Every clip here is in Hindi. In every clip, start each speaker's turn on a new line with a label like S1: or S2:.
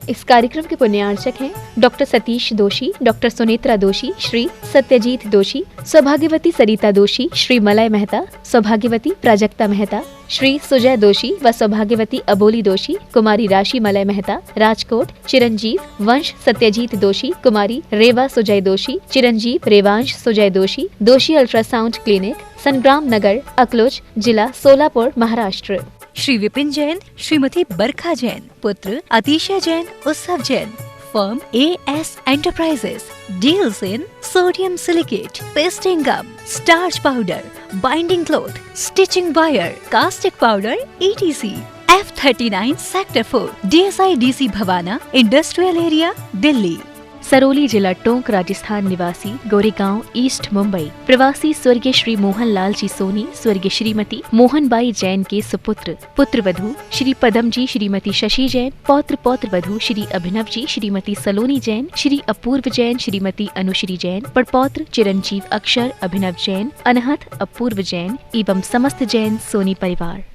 S1: इस कार्यक्रम के पुण्यार्चक हैं डॉक्टर सतीश दोषी, डॉक्टर सुनेत्रा दोषी, श्री सत्यजीत दोषी, सौभाग्यवती सरिता दोषी, श्री मलय मेहता, सौभाग्यवती प्राजक्ता मेहता, श्री सुजय दोषी व सौभाग्यवती अबोली दोषी, कुमारी राशि मलय मेहता, राजकोट, चिरंजीव वंश सत्यजीत दोषी, कुमारी रेवा सुजय दोषी, चिरंजीव रेवांश सुजय दोषी, दोषी अल्ट्रासाउंड क्लिनिक, संग्राम नगर, अकलोज, जिला सोलापुर, महाराष्ट्र।
S2: श्री विपिन जैन, श्रीमती बरखा जैन, पुत्र Atishay Jain, Utsav Jain. Firm AS Enterprises deals in sodium silicate, pasting gum, starch powder, binding cloth, stitching wire, caustic powder, etc. F39 Sector 4, DSI DC Bawana, Industrial Area, Delhi.
S1: Sarauli जिला टोंक, राजस्थान निवासी, गोरेगांव, ईस्ट मुंबई, प्रवासी स्वर्गीय श्री मोहन लाल जी सोनी, स्वर्गीय श्रीमती मोहनबाई जैन के सुपुत्र, पुत्र वधू श्री पदम जी, श्रीमती शशि जैन, पौत्र पौत्र वधू श्री अभिनव जी, श्रीमती सलोनी जैन, श्री अपूर्व जैन, श्रीमती अनुश्री जैन, पड़पौत्र चिरंजीव अक्षर अभिनव जैन, अनहत अपूर्व जैन एवं समस्त जैन सोनी परिवार।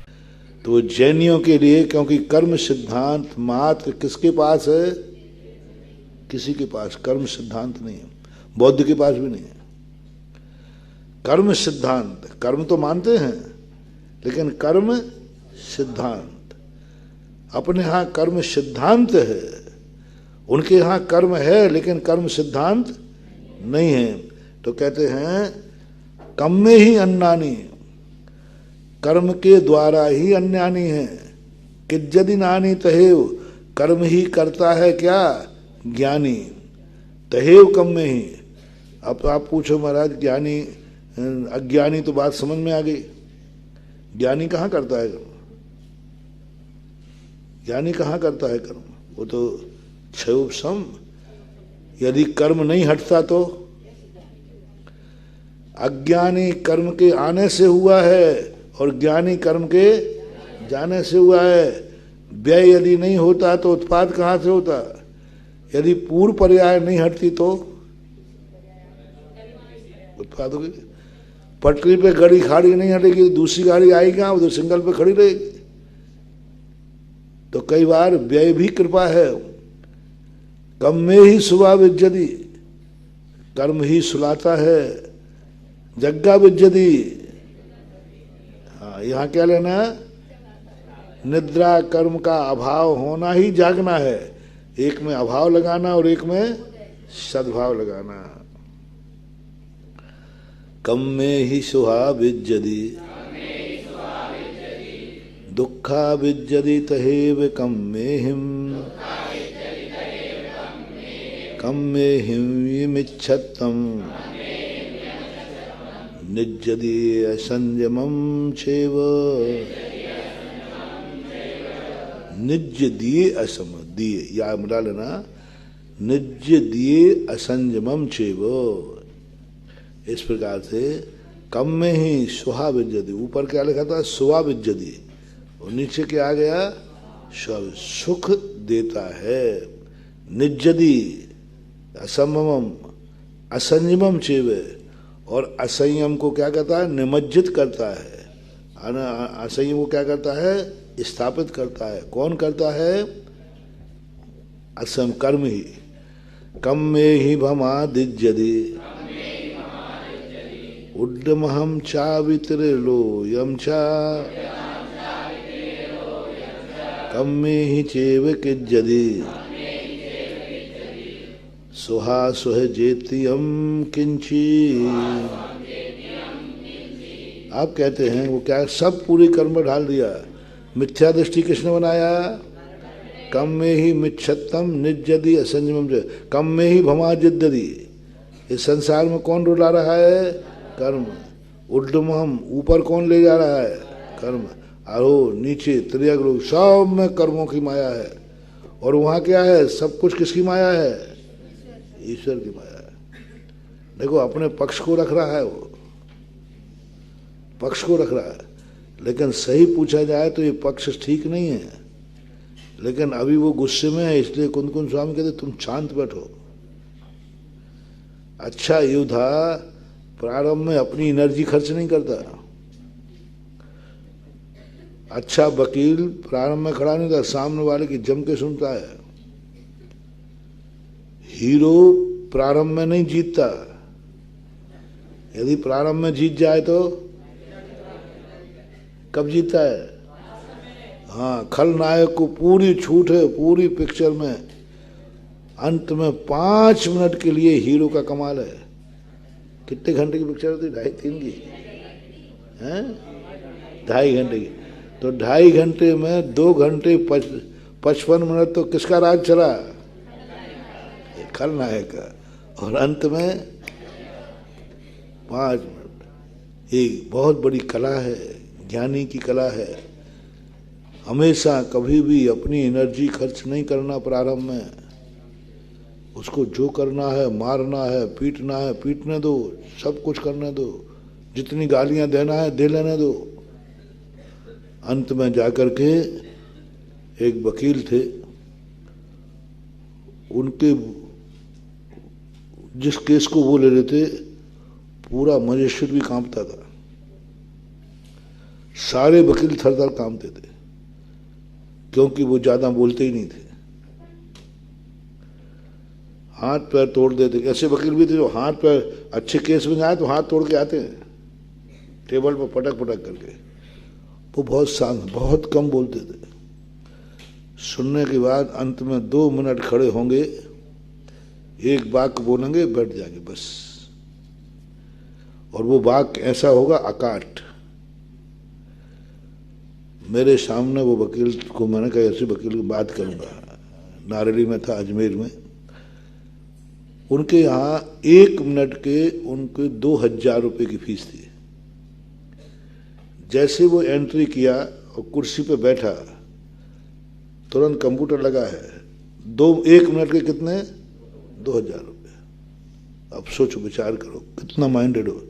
S3: तो जैनियों के लिए, क्योंकि कर्म सिद्धांत मात्र किसके पास है? किसी के पास कर्म सिद्धांत नहीं है, बौद्ध के पास भी नहीं है। कर्म सिद्धांत, कर्म तो मानते हैं लेकिन कर्म सिद्धांत, अपने यहाँ कर्म सिद्धांत है, उनके यहाँ कर्म है लेकिन कर्म सिद्धांत नहीं है। तो कहते हैं कर्म में ही अन्नानी, कर्म के द्वारा ही अन्यानी है। किज्जदि नानी तहेव, कर्म ही करता है क्या? ज्ञानी। तहेव कर्म में ही। अब आप पूछो महाराज ज्ञानी अज्ञानी, तो बात समझ में आ गई। ज्ञानी कहाँ करता है कर्म? ज्ञानी कहाँ करता है कर्म? वो तो क्षयोपशम। यदि कर्म नहीं हटता तो अज्ञानी कर्म के आने से हुआ है और ज्ञानी कर्म के जाने से हुआ है। व्यय यदि नहीं होता तो उत्पाद कहाँ से होता? यदि पूर्व पर्याय नहीं हटती तो उत्पाद होगी। पटरी पे गाड़ी खाड़ी नहीं हटेगी, दूसरी गाड़ी आएगी, वो तो सिंगल पे खड़ी रहेगी। तो कई बार व्यय भी कृपा है। कर्म में ही सुवा विज्जति, कर्म ही सुलाता है। जग्गा विज्जति, हाँ यहाँ क्या लेना? निद्रा कर्म का अभाव होना ही जागना है। एक में अभाव लगाना और एक में सद्भाव लगाना। कर्म में ही सुहा विज्जति, दुखा विज्जति तहेव कर्म में हिम, कर्म में हिम मिच्छत्तम, निज्जति असंयमं चैव, निज दिए असम, दिए या मिला लेना, निज दिए असंयमम चैव। इस प्रकार से कर्म में ही सुहा विज्जति, ऊपर क्या लिखा था? सुहा विज्जति, और नीचे क्या आ गया? सुख देता है। निज्जति असमम असंयमम चैव, और असंयम को क्या कहता है? निमज्जित करता है। असंयम को क्या करता है? स्थापित करता है। कौन करता है? असम कर्म ही। कर्म में ही भमा दिज्जति, उड्डमहम चावित्रिलो यम चा, कर्म में ही चैव किज्जति, सुहा सुह जेतियम किंची। आप कहते हैं वो क्या? सब पूरी कर्म में ढाल दिया। मिथ्या दृष्टि किसने बनाया? कर्म में ही मिच्छत्तम निज्जति असंयमम, कर्म में ही भमा जिद्दति। इस संसार में कौन रुला रहा है? कर्म। उड्डमहम, ऊपर कौन ले जा रहा है? कर्म। आरो नीचे त्रियग्लोक, सब में कर्मों की माया है। और वहाँ क्या है? सब कुछ किसकी माया है? ईश्वर की माया है। देखो अपने पक्ष को रख रहा है, वो पक्ष को रख रहा है। लेकिन सही पूछा जाए तो ये पक्ष ठीक नहीं है। लेकिन अभी वो गुस्से में है, इसलिए कुंदकुंद स्वामी कहते तुम शांत बैठो। अच्छा योद्धा प्रारंभ में अपनी एनर्जी खर्च नहीं करता। अच्छा वकील प्रारंभ में खड़ा नहीं था, सामने वाले की जम के सुनता है। हीरो प्रारंभ में नहीं जीतता, यदि प्रारंभ में जीत जाए तो कब जीतता है? हाँ, खलनायक को पूरी छूट है पूरी पिक्चर में, अंत में 5 मिनट के लिए हीरो का कमाल है। कितने घंटे की पिक्चर होती? 2.5-3 की हैं? 2.5 घंटे की। तो 2.5 घंटे में 2 घंटे 55 मिनट तो किसका राज चला? खलनायक का। और अंत में 5 मिनट। एक बहुत बड़ी कला है, ज्ञानी की कला है। हमेशा कभी भी अपनी एनर्जी खर्च नहीं करना प्रारंभ में। उसको जो करना है, मारना है, पीटना है, पीटने दो, सब कुछ करने दो, जितनी गालियां देना है दे लेने दो। अंत में जाकर के एक वकील थे, उनके जिस केस को वो ले रहे थे पूरा मजिस्ट्रेट भी कांपता था, सारे वकील थर-थर कांपते थे, क्योंकि वो ज्यादा बोलते ही नहीं थे, हाथ पैर तोड़ देते। ऐसे वकील भी थे जो हाथ पैर, अच्छे केस में आए तो हाथ तोड़ के आते हैं टेबल पर पटक पटक करके। वो बहुत शांत, बहुत कम बोलते थे। सुनने के बाद अंत में 2 मिनट खड़े होंगे, एक वाक्य बोलेंगे, बैठ जाएंगे बस। और वो वाक्य ऐसा होगा अकाट। मेरे सामने वो वकील को मैंने कहा ऐसे वकील की बात करूंगा, नारेली में था, अजमेर में। उनके यहाँ 1 मिनट के उनके 2000 रुपये की फीस थी। जैसे वो एंट्री किया और कुर्सी पे बैठा, तुरंत कंप्यूटर लगा है, 1 मिनट के कितने? 2000 रुपये। अब सोचो, विचार करो कितना माइंडेड हो।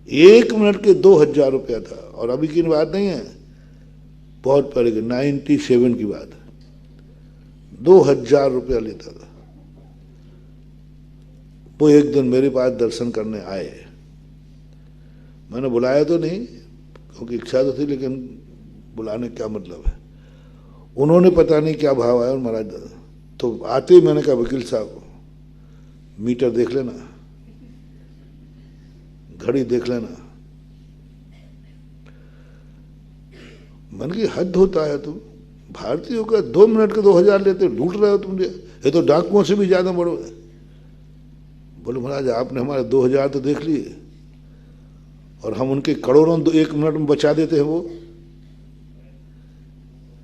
S3: 1 मिनट के 2000 रुपया था। और अभी की बात नहीं है, बहुत पहले की 97 की बात है। 2000 रुपया लेता था। वो एक दिन मेरे पास दर्शन करने आए। मैंने बुलाया तो नहीं, क्योंकि इच्छा तो थी, लेकिन बुलाने क्या मतलब है। उन्होंने पता नहीं क्या भाव आया और महाराज दादा तो आते ही मैंने कहा वकील साहब मीटर देख लेना, घड़ी देख लेना। मन की हद होता है, तुम भारतीयों का 2 मिनट के 2000 लेते, लूट रहे हो तुम। ये तो डाकुओं से भी ज्यादा बड़ो है। बोले महाराज आपने हमारे 2000 तो देख लिए, और हम उनके करोड़ों 1 मिनट में बचा देते हैं। वो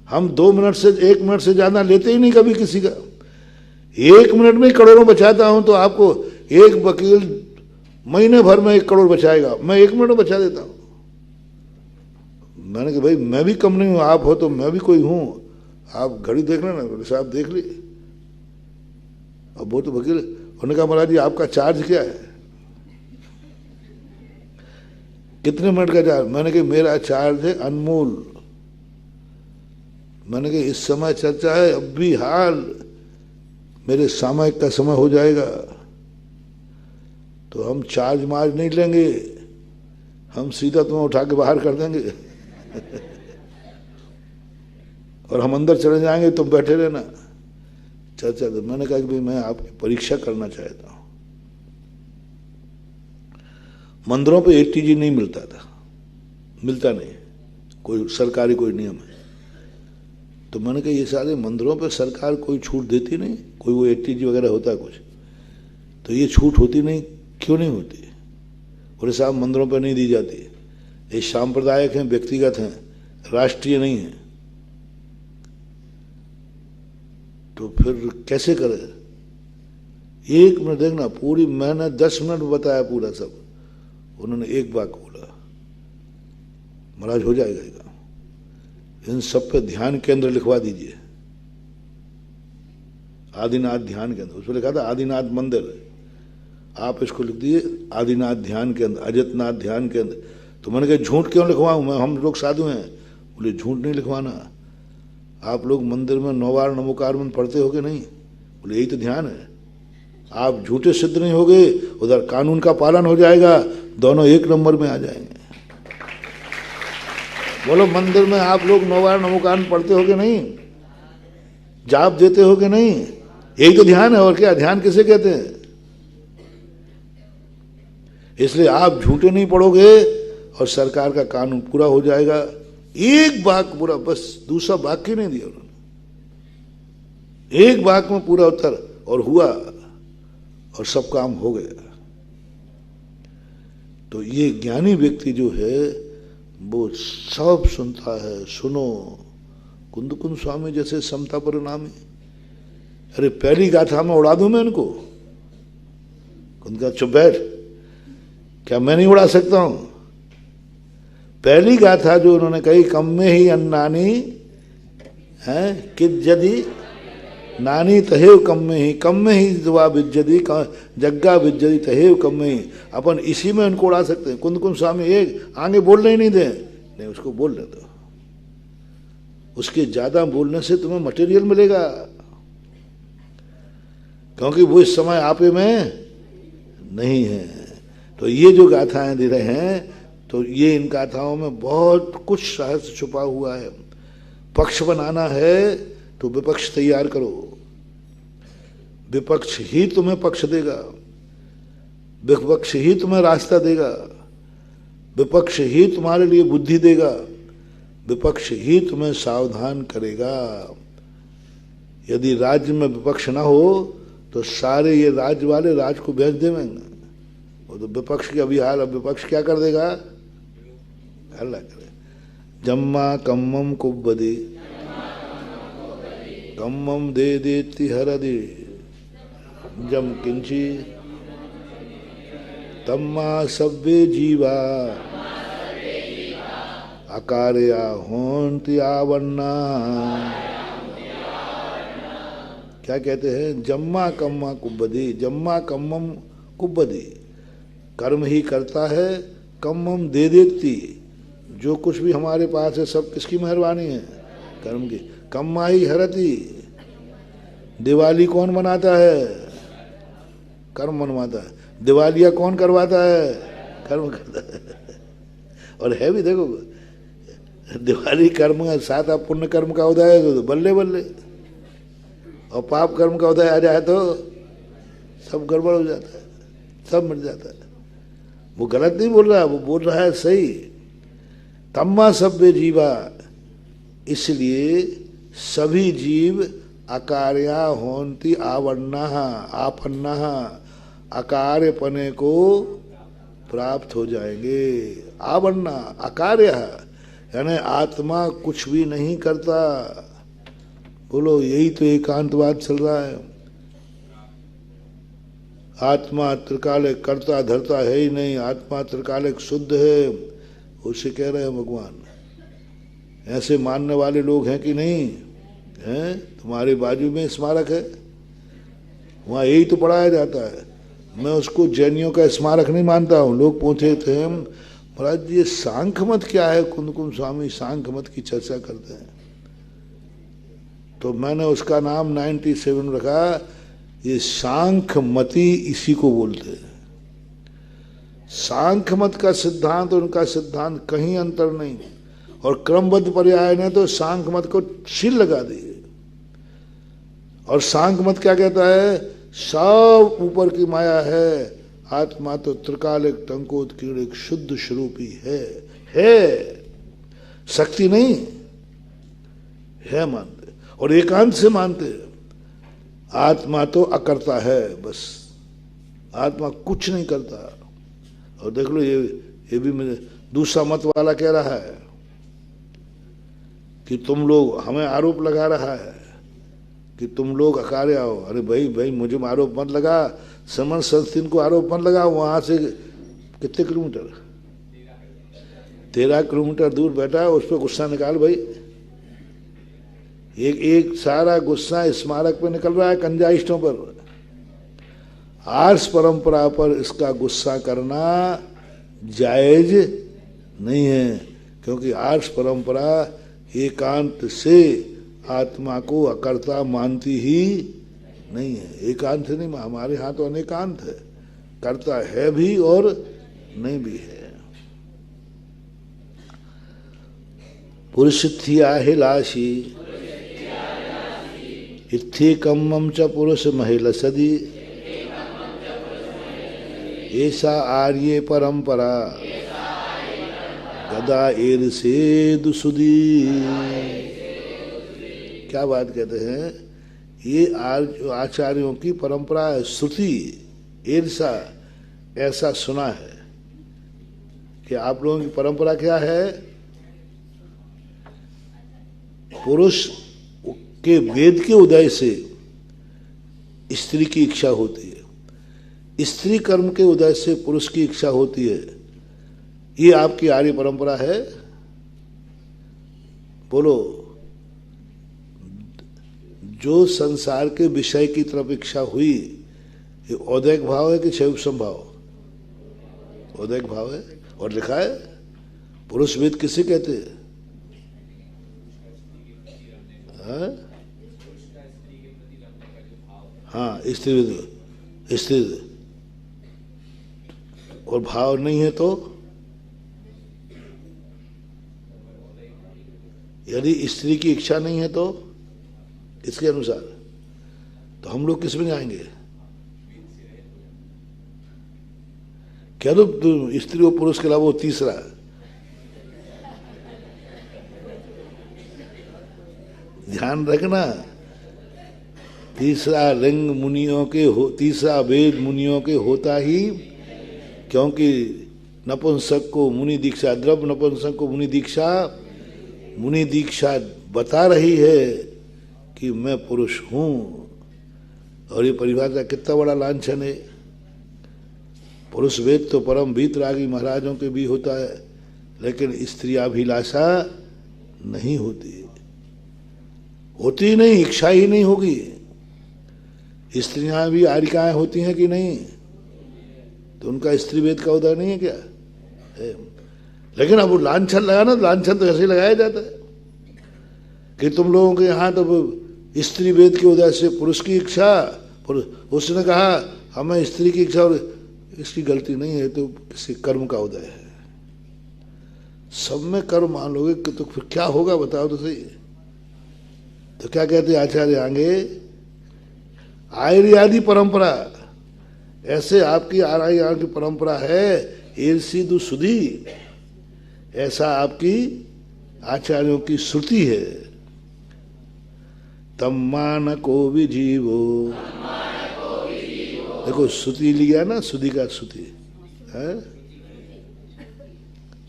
S3: हम 2 मिनट से 1 मिनट से ज्यादा लेते ही नहीं कभी किसी का। 1 मिनट में करोड़ों बचाता हूं, तो आपको एक वकील महीने भर में 1 करोड़ बचाएगा, मैं 1 मिनट में बचा देता हूं। मैंने कहा भाई मैं भी कम नहीं हूं, आप हो तो मैं भी कोई हूं, आप घड़ी देख लेना। बोले साहब देख ली। अब वो तो वकील, उन्होंने कहा महाराज जी आपका चार्ज क्या है? कितने मिनट का चार्ज? मैंने कहा मेरा चार्ज है अनमोल। मैंने कहा इस समय चर्चा है, अब भी हाल मेरे सामयिक का समय हो जाएगा, तो हम चार्ज मार्ज नहीं लेंगे, हम सीधा तुम्हें उठा के बाहर कर देंगे और हम अंदर चले जाएंगे, तुम बैठे रहना। चर्चा तो मैंने कहा कि भाई मैं आपकी परीक्षा करना चाहता हूं। मंदिरों पे एटीजी नहीं मिलता था, मिलता नहीं, कोई सरकारी कोई नियम है। तो मैंने कहा ये सारे मंदिरों पे सरकार कोई छूट देती नहीं, कोई वो एटीजी वगैरह होता कुछ, तो ये छूट होती नहीं, क्यों नहीं होती? बोले साहब मंदिरों पर नहीं दी जाती, ये सांप्रदायिक हैं, व्यक्तिगत हैं, राष्ट्रीय नहीं है। तो फिर कैसे करे? 1 मिनट देखना, पूरी मैंने 10 मिनट बताया पूरा सब। उन्होंने एक बात बोला, महाराज हो जाएगा ये काम, इन सब पे ध्यान केंद्र लिखवा दीजिए, आदिनाथ ध्यान केंद्र। उसमें लिखा था आदिनाथ मंदिर, आप इसको लिख दीजिए आदिनाथ ध्यान केंद्र, अजितनाथ ध्यान केंद्र। तो मैंने कहा झूठ क्यों लिखवाऊं मैं, हम लोग साधु हैं। बोले झूठ नहीं लिखवाना, आप लोग मंदिर में 9 बार नमोकार मंत्र पढ़ते हो कि नहीं? बोले यही तो ध्यान है। आप झूठे सिद्ध नहीं हो गए, उधर कानून का पालन हो जाएगा, दोनों 1 नंबर में आ जाएंगे। बोलो मंदिर में आप लोग 9 बार नमोकार पढ़ते हो कि नहीं? जाप देते हो कि नहीं? यही तो ध्यान है, और क्या ध्यान किसे कहते हैं? इसलिए आप झूठे नहीं पड़ोगे और सरकार का कानून पूरा हो जाएगा। एक वाक्य पूरा, बस दूसरा वाक्य नहीं दिया उन्होंने, एक वाक्य में पूरा उत्तर और हुआ और सब काम हो गया। तो ये ज्ञानी व्यक्ति जो है वो सब सुनता है। सुनो, कुंद कुंद स्वामी जैसे समता परिणामी, अरे पहली गाथा में उड़ा दूं मैं इनको? कुंद का चुप बैठ, क्या मैं नहीं उड़ा सकता हूं? पहली गाथा जो उन्होंने कही, कम में ही अन्नानी है कि यदि नानी तहेव कम में ही दुआ बिज्जदी जग्गा बिज्जदी तहेव कम में ही। अपन इसी में उनको उड़ा सकते हैं। कुंद कुंद स्वामी एक आगे बोलने ही नहीं दे, नहीं उसको बोलने दो, उसके ज्यादा बोलने से तुम्हें मटेरियल मिलेगा, क्योंकि वो इस समय आपे में नहीं है। तो ये जो गाथाएं दे रहे हैं, तो ये इन गाथाओं में बहुत कुछ रहस्य छुपा हुआ है। पक्ष बनाना है तो विपक्ष तैयार करो, विपक्ष ही तुम्हें पक्ष देगा, विपक्ष ही तुम्हें रास्ता देगा, विपक्ष ही तुम्हारे लिए बुद्धि देगा, विपक्ष ही तुम्हें सावधान करेगा। यदि राज्य में विपक्ष ना हो तो सारे ये राज्य वाले राज को भेज देंगे। वो तो विपक्ष की अभी हाल, अब विपक्ष क्या कर देगा? अल्लाह करे। जम्मा कम्मम कुब्बदी कम्मम दे देती हरदि जम किंची तम्मा सव्वे जीवा अकारया होंति आवन्ना। क्या कहते हैं? जम्मा कम्मा कुब्बदी, जम्मा कम्मम कुब्बदी, कर्म ही करता है, कम्मम दे देती, जो कुछ भी हमारे पास है सब किसकी मेहरबानी है? कर्म की। कम्मा ही हरती, दिवाली कौन मनाता है? कर्म मनवाता है। दिवालिया कौन करवाता है? कर्म करता है। और है भी, देखो दिवाली कर्म का साथ, आप पुण्य कर्म का उदय है तो बल्ले बल्ले, और पाप कर्म का उदय आ जाए तो सब गड़बड़ हो जाता है, सब मिट जाता है। वो गलत नहीं बोल रहा, वो बोल रहा है सही। तम्मा सभ्य जीवा, इसलिए सभी जीव अकार्या होंति आवन्ना आपन्ना, अकार्यपने को प्राप्त हो जाएंगे। आवन्ना अकार्य, यानी आत्मा कुछ भी नहीं करता। बोलो, यही तो एकांतवाद चल रहा है। आत्मा त्रिकालिक कर्ता धरता है ही नहीं, आत्मा त्रिकालिक शुद्ध है, उसे कह रहे हैं भगवान। ऐसे मानने वाले लोग हैं कि नहीं हैं? तुम्हारे बाजू में स्मारक है, वहाँ यही तो पढ़ाया जाता है। मैं उसको जैनियों का स्मारक नहीं मानता हूँ। लोग पूछे थे महाराज ये सांख्य मत क्या है? कुंद कुंद स्वामी सांख्य मत की चर्चा करते हैं, तो मैंने उसका नाम 97 रखा। ये सांख्य मती इसी को बोलते हैं। सांख्य मत का सिद्धांत, उनका सिद्धांत कहीं अंतर नहीं, और क्रमबद्ध पर्याय ने तो सांख्य मत को सील लगा दी। और सांख्य मत क्या कहता है? सब ऊपर की माया है, आत्मा तो त्रिकालिक टंकोत्कीर्णिक शुद्ध स्वरूपी है, शक्ति नहीं है मानते, और एकांत से मानते। आत्मा तो अकर्ता है, बस आत्मा कुछ नहीं करता। और देख लो, ये भी मुझे दूसरा मत वाला कह रहा है कि तुम लोग, हमें आरोप लगा रहा है कि तुम लोग अकार्य हो। अरे भाई मुझे आरोप मत लगा, समन संस्थिन को आरोप मत लगा। वहां से कितने किलोमीटर? 13 किलोमीटर दूर बैठा है, उस पर गुस्सा निकाल भाई। एक सारा गुस्सा स्मारक पे निकल रहा है, कंजाइस्टों पर। आर्ष परंपरा पर इसका गुस्सा करना जायज नहीं है, क्योंकि आर्ष परंपरा एकांत से आत्मा को अकर्ता मानती ही नहीं है। एकांत से नहीं, हमारे यहाँ तो अनेकांत है, करता है भी और नहीं भी है। पुरुषिया हिलाशी इत्थे कम्मम च पुरुष महिला सदी ऐसा आर्य परंपरा गदा एर से दुसुदी। क्या बात कहते हैं, ये आचार्यों की परंपरा है। श्रुति ईर्षा ऐसा सुना है कि आप लोगों की परंपरा क्या है, पुरुष के वेद के उदय से स्त्री की इच्छा होती है, स्त्री कर्म के उदय से पुरुष की इच्छा होती है। ये आपकी आर्य परंपरा है। बोलो, जो संसार के विषय की तरफ इच्छा हुई, ये औदैक भाव है कि क्षय संभाव? औदैक भाव है। और लिखा है पुरुष वेद किसे कहते हैं? हाँ, स्त्री वेद, स्त्री। और भाव नहीं है तो यदि स्त्री की इच्छा नहीं है तो इसके अनुसार तो हम लोग किस में जाएंगे? क्या तो स्त्री और पुरुष के अलावा वो तीसरा है। ध्यान रखना, तीसरा लिंग मुनियों के हो, तीसरा वेद मुनियों के होता ही, क्योंकि नपुंसक को मुनि दीक्षा, द्रव्य नपुंसक को मुनि दीक्षा, मुनि दीक्षा बता रही है कि मैं पुरुष हूं। और ये परिभाषा कितना बड़ा लांछन है। पुरुष वेद तो परम वीतरागी महाराजों के भी होता है, लेकिन स्त्रियाभिलाषा नहीं होती, होती नहीं, इच्छा ही नहीं होगी। स्त्रियां भी आर्यिकाएं होती हैं कि नहीं? तो उनका स्त्री वेद का उदय नहीं है क्या है? लेकिन अब वो लांछन लगाना, लांछन तो ऐसे ही लगाया जाता है कि तुम लोगों के यहाँ तो स्त्री वेद के उदय से पुरुष की इच्छा, उसने कहा हमें स्त्री की इच्छा, और इसकी गलती नहीं है, तो किसी कर्म का उदय है। सब में कर्म मान लोगे तो फिर क्या होगा बताओ तो सही। तो क्या कहते हैं आचार्य आगे, आर्यादि परंपरा, ऐसे आपकी आर्य की परंपरा है, ईर्षि दु सुधी, ऐसा आपकी आचार्यों की श्रुति है। तम्मान को भी जीवो, देखो श्रुति लिया ना, सुधी का श्रुति है,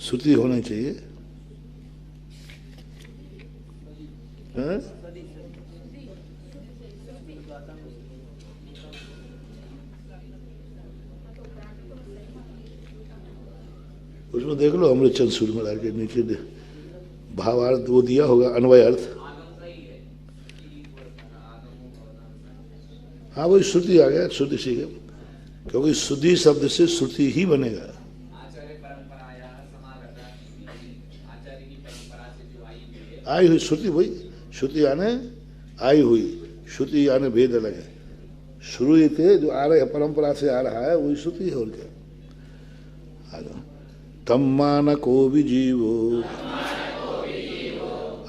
S3: श्रुति होना चाहिए है? उसमें देख लो अमृत चंद सूर्य मिला के नीचे भावार्थ वो दिया होगा, अन्वय अर्थ। हाँ वही श्रुति आ गया, श्रुति सीख, क्योंकि शुद्धि शब्द से श्रुति ही बनेगा। आई हुई श्रुति, वही श्रुति आने आई हुई, श्रुति आने भेद अलग है। शुरू ही थे जो आ रहे परंपरा से आ रहा है वही श्रुति है। और क्या तम्मान को भी जीवो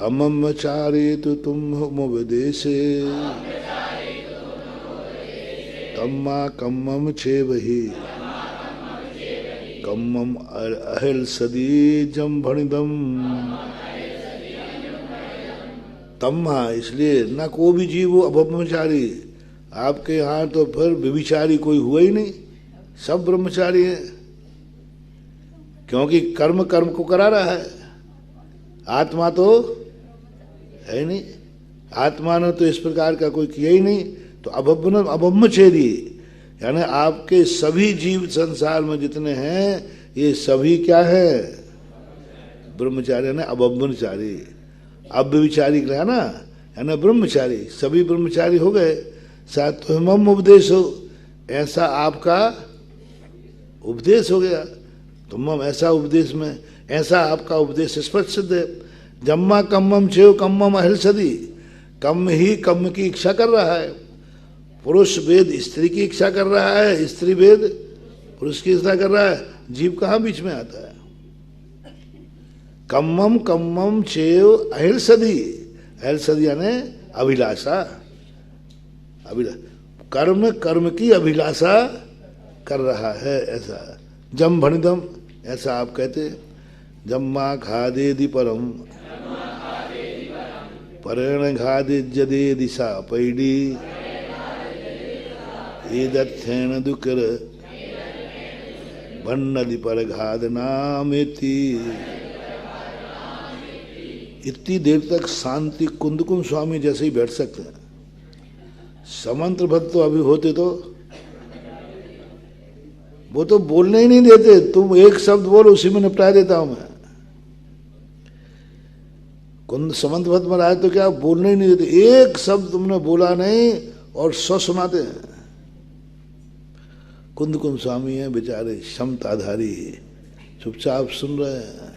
S3: अमम चारे तो तुम विदेशे तम्मा कम्मम छे वही कम्मम अहिल सदी जम भणिदम। तम्मा इसलिए न को भी जीवो अब्रह्मचारी, आपके यहाँ तो फिर व्यभिचारी कोई हुआ ही नहीं, सब ब्रह्मचारी हैं, क्योंकि कर्म कर्म को करा रहा है, आत्मा तो है नहीं, आत्मा ने तो इस प्रकार का कोई किया ही नहीं। तो अब्रह्मचर्य यानी आपके सभी जीव संसार में जितने हैं ये सभी क्या है? ब्रह्मचारी यानी अब्रह्मचारी, अव्यभिचारी कहा ना, यानी ब्रह्मचारी, सभी ब्रह्मचारी हो गए। साथ तो मम उपदेश हो, ऐसा आपका उपदेश हो गया, तो मम ऐसा उपदेश में, ऐसा आपका उपदेश स्पष्ट सिद्ध है। जम्मा कम्मम छेव कम्मम अहिल सदी, कम ही कम की इच्छा कर रहा है। पुरुष वेद स्त्री की इच्छा कर रहा है, स्त्री वेद पुरुष की इच्छा कर रहा है, जीव कहाँ बीच में आता है? कम्मम कम्मम छेव अहिल सदी, अहिल सदी यानी अभिलाषा, कर्म कर्म की अभिलाषा कर रहा है, ऐसा। जम भणिदम, ऐसा आप कहते। जम्मा खादेदि परम परेण घादिज्यदे दिशा पैडी एदर्थेन दुकर भन्नदि पर घाद नामेति। इतनी देर तक शांति कुंदकुंद स्वामी जैसे ही बैठ सकते हैं। समंत्र भक्त तो अभी होते तो वो तो बोलने ही नहीं देते। तुम एक शब्द बोलो, उसी में निपटा देता हूं मैं। कुंद समंत भक्त महाराज तो क्या बोलने ही नहीं देते, एक शब्द तुमने बोला नहीं और 100 सुनाते हैं। कुंद स्वामी हैं बेचारे, क्षमताधारी, चुपचाप सुन रहे हैं,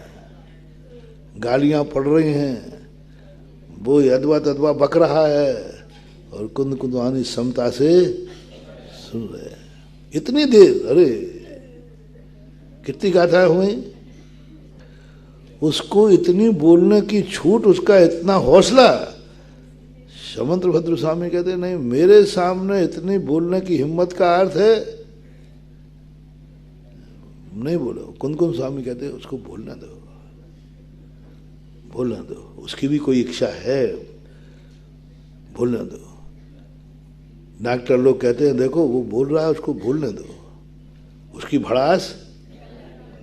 S3: गालियां पड़ रही हैं, वो अदवा तदवा बक रहा है और कुंद वानी क्षमता से सुन रहे हैं। इतनी देर, अरे कितनी गाथाएं हुई। उसको इतनी बोलने की छूट, उसका इतना हौसला। समंत्र भद्र स्वामी कहते नहीं, मेरे सामने इतनी बोलने की हिम्मत का अर्थ है नहीं बोलो। कुंद स्वामी कहते उसको बोलना दो, बोलना दो, उसकी भी कोई इच्छा है, बोलना दो। डॉक्टर लोग कहते हैं देखो वो बोल रहा है, उसको बोलने दो, उसकी भड़ास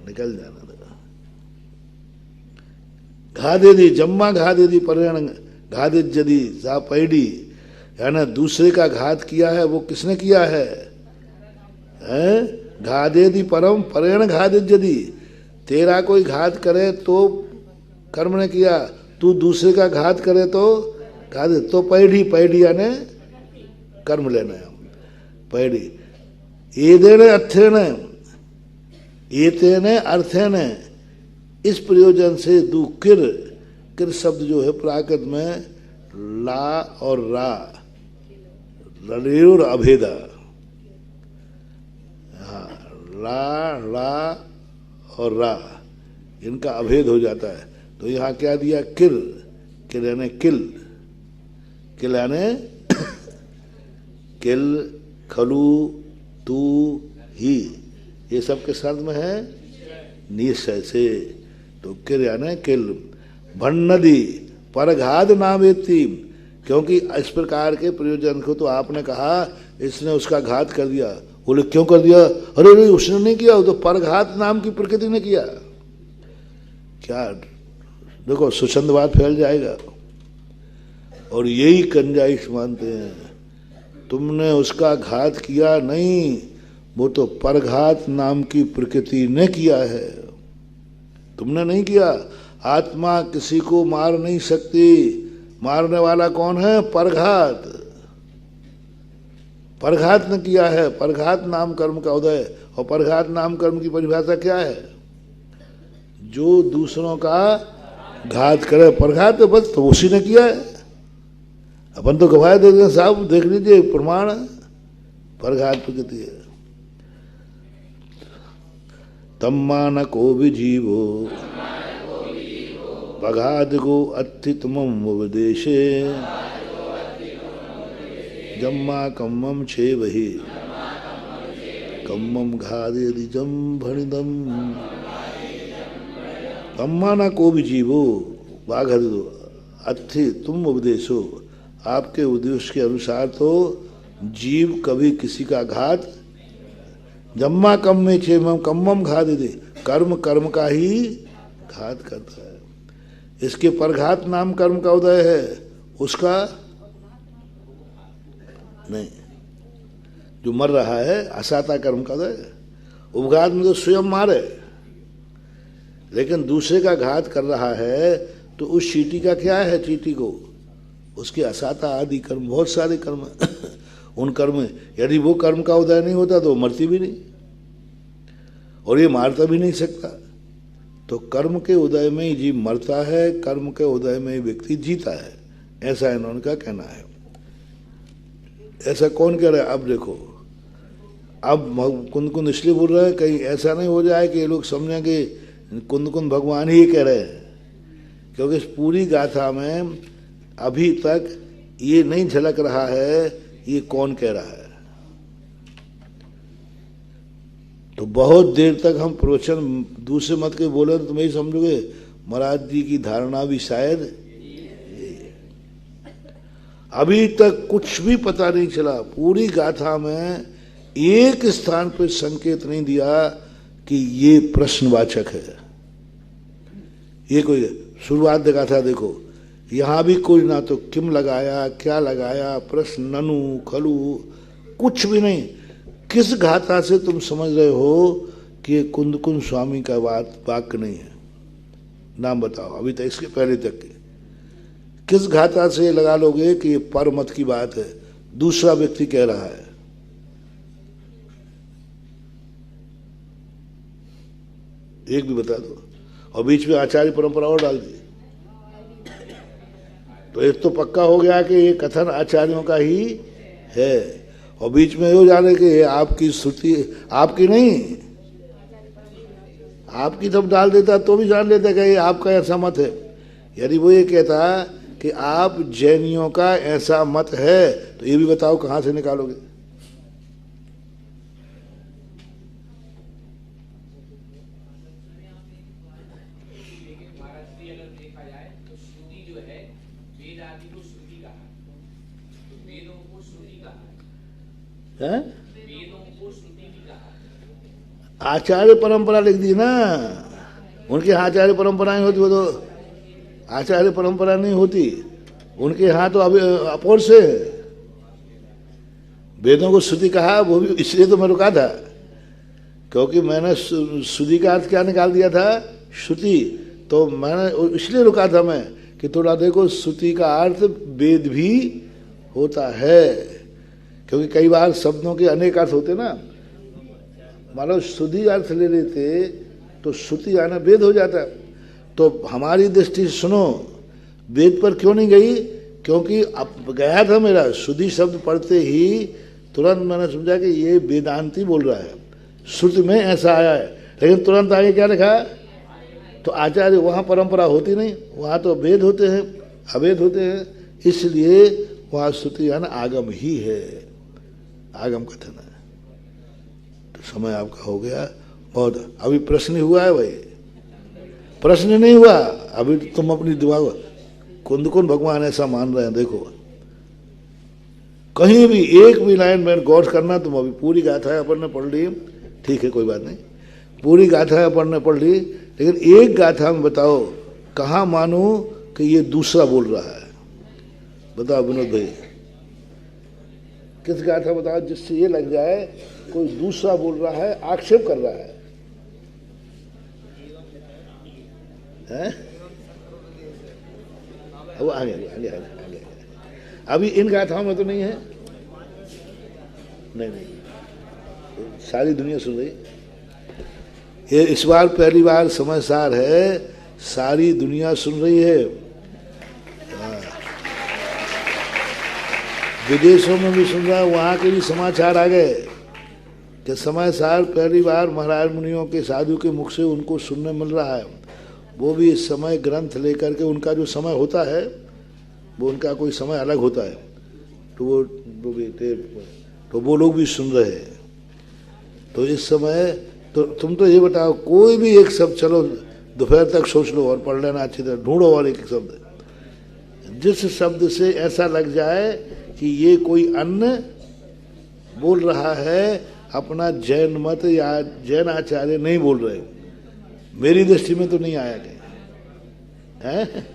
S3: निकल जाना दो। घा दे दी, जम्मा घा दे दी, परिण घा दे जदी सा पैडी, यानी दूसरे का घात किया है। वो किसने किया है? घा दे दी परम परिण घा दे जदी, तेरा कोई घात करे तो कर्म ने किया, तू दूसरे का घात करे तो घा दे। तो पैडी, पैडी यानी कर्म लेना है। पैडी एदेने अर्थेन, एतेने अर्थेन, इस प्रयोजन से दू किर, किर शब्द जो है प्राकृत में ला और रा, लड़ेर अभेदा, हाँ, ला और रा, इनका अभेद हो जाता है। तो यहाँ क्या दिया? किर, किर यानी किल, किल यानी किल, खलू, तू, ही, ये सब के शब्द में है निश्चय से। तो किर यानी किल। भन्नदी परघाद नावेति, क्योंकि इस प्रकार के प्रयोजन को तो आपने कहा इसने उसका घात कर दिया। बोले क्यों कर दिया? अरे नहीं, उसने नहीं किया, वो तो परघात नाम की प्रकृति ने किया। क्या देखो, सुछंदवाद फैल जाएगा। और यही कंजाइश मानते हैं, तुमने उसका घात किया नहीं, वो तो परघात नाम की प्रकृति ने किया है, तुमने नहीं किया। आत्मा किसी को मार नहीं सकती, मारने वाला कौन है? परघात। परघात ने किया है, परघात नाम कर्म का उदय। और परघात नाम कर्म की परिभाषा क्या है? जो दूसरों का घात करे, परघात तो बस तो उसी ने किया है। अपन तो गवाह देते हैं, साहब देख लीजिए प्रमाण है, परघात प्रकृति है। तम्मान को भी जीवो बघाद गो अत्ति तुमम उपदेशे, जम्मा कम्मम छे वही कम्मम घादे दिजम भणिदम। तम्माना को भी जीवो बाघद दो अत्थि तुम उपदेशो, आपके उपदेश के अनुसार तो जीव कभी किसी का घात, जम्मा कम में छे कम्मम घा दे, कर्म कर्म का ही घात करता है। इसके परघात नाम कर्म का उदय है, उसका नहीं। जो मर रहा है असाता कर्म का उदय है। उपघात में तो स्वयं मारे, लेकिन दूसरे का घात कर रहा है तो उस चीटी का क्या है? चीटी को उसके असाता आदि कर्म, बहुत सारे कर्म उन कर्म, यदि वो कर्म का उदय नहीं होता तो मरती भी नहीं और ये मारता भी नहीं सकता। तो कर्म के उदय में ही जीव मरता है, कर्म के उदय में ही व्यक्ति जीता है, ऐसा इन्होंने का कहना है। ऐसा कौन कह रहा है? अब देखो, अब कुंद इसलिए बोल रहे हैं कहीं ऐसा नहीं हो जाए कि ये लोग समझें कि कुंद भगवान ही कह रहे हैं, क्योंकि इस पूरी गाथा में अभी तक ये नहीं झलक रहा है ये कौन कह रहा है। तो बहुत देर तक हम प्रवचन दूसरे मत के बोले तो तुम यही समझोगे महाराज जी की धारणा भी शायद अभी तक कुछ भी पता नहीं चला। पूरी गाथा में एक स्थान पर संकेत नहीं दिया कि ये प्रश्नवाचक है। ये कोई शुरुआत गाथा देखो, यहां भी कोई ना तो किम लगाया, क्या लगाया, प्रश्न, ननु, खलु, कुछ भी नहीं। किस गाथा से तुम समझ रहे हो कि ये कुंद स्वामी का वाक्य नहीं है? नाम बताओ अभी तक, इसके पहले तक के किस गाथा से लगा लोगे कि ये परमत की बात है, दूसरा व्यक्ति कह रहा है? एक भी बता दो। और बीच में आचार्य परंपरा और डाल दी तो एक तो पक्का हो गया कि ये कथन आचार्यों का ही है। और बीच में यो जाने कि ये आपकी श्रुति, आपकी नहीं, आपकी तब डाल देता तो भी जान लेता कि ये आपका ऐसा मत है। यदि वो ये कहता कि आप जैनियों का ऐसा मत है तो ये भी बताओ कहां से निकालोगे? है? आचार्य परंपरा लिख दी ना, उनके यहाँ आचार्य परंपराएं होती, वो तो आचार्य परंपरा नहीं होती उनके यहाँ तो अभी अपोर से वेदों को श्रुति कहा। वो भी इसलिए तो मैं रुका था क्योंकि मैंने श्रुति का अर्थ क्या निकाल दिया था, श्रुति। तो मैंने इसलिए रुका था मैं कि थोड़ा देखो श्रुति का अर्थ वेद भी होता है, क्योंकि कई बार शब्दों के अनेक अर्थ होते ना। मान लो श्रुति अर्थ ले लेते तो श्रुति आना वेद हो जाता। तो हमारी दृष्टि से सुनो, वेद पर क्यों नहीं गई? क्योंकि अब गया था मेरा, श्रुति शब्द पढ़ते ही तुरंत मैंने समझा कि ये वेदांती बोल रहा है, श्रुति में ऐसा आया है। लेकिन तुरंत आगे क्या लिखा? तो आचार्य, वहाँ परंपरा होती नहीं, वहाँ तो वेद होते हैं, अवेद होते हैं, इसलिए वहाँ श्रुति यानी आगम ही है, आगम कथन है। तो समय आपका हो गया बहुत। अभी प्रश्न हुआ है भाई? प्रश्न नहीं हुआ अभी। तुम अपनी दिमाग कुंद भगवान ऐसा मान रहे हैं। देखो कहीं भी एक भी लाइन में गौर करना। तुम अभी पूरी गाथा अपन ने पढ़ ली, ठीक है कोई बात नहीं, पूरी गाथा अपन ने पढ़ ली, लेकिन एक गाथा में बताओ कहाँ मानो कि ये दूसरा बोल रहा है? बताओ विनोद भाई, किस गाथा बताओ जिससे ये लग जाए कोई दूसरा बोल रहा है, आक्षेप कर रहा है? वो आगे आगे आगे आगे। अभी इन गाथाओं में तो नहीं है? नहीं, सारी दुनिया सुन रही। ये इस बार पहली बार समझदार है, सारी दुनिया सुन रही है। विदेशों में भी सुन रहा है, वहाँ के भी समाचार आ गए कि समाचार पहली बार महाराज मुनियों के, साधु के मुख से उनको सुनने मिल रहा है। वो भी इस समय ग्रंथ लेकर के, उनका जो समय होता है वो उनका कोई समय अलग होता है, तो वो भी तो वो लोग भी सुन रहे हैं। तो इस समय तो तुम तो ये बताओ, कोई भी एक शब्द, चलो दोपहर तक सोच लो और पढ़ लेना अच्छी तरह, ढूंढो और एक शब्द, जिस शब्द से ऐसा लग जाए कि ये कोई अन्य बोल रहा है, अपना जैन मत या जैन आचार्य नहीं बोल रहे। मेरी दृष्टि में तो नहीं आया है?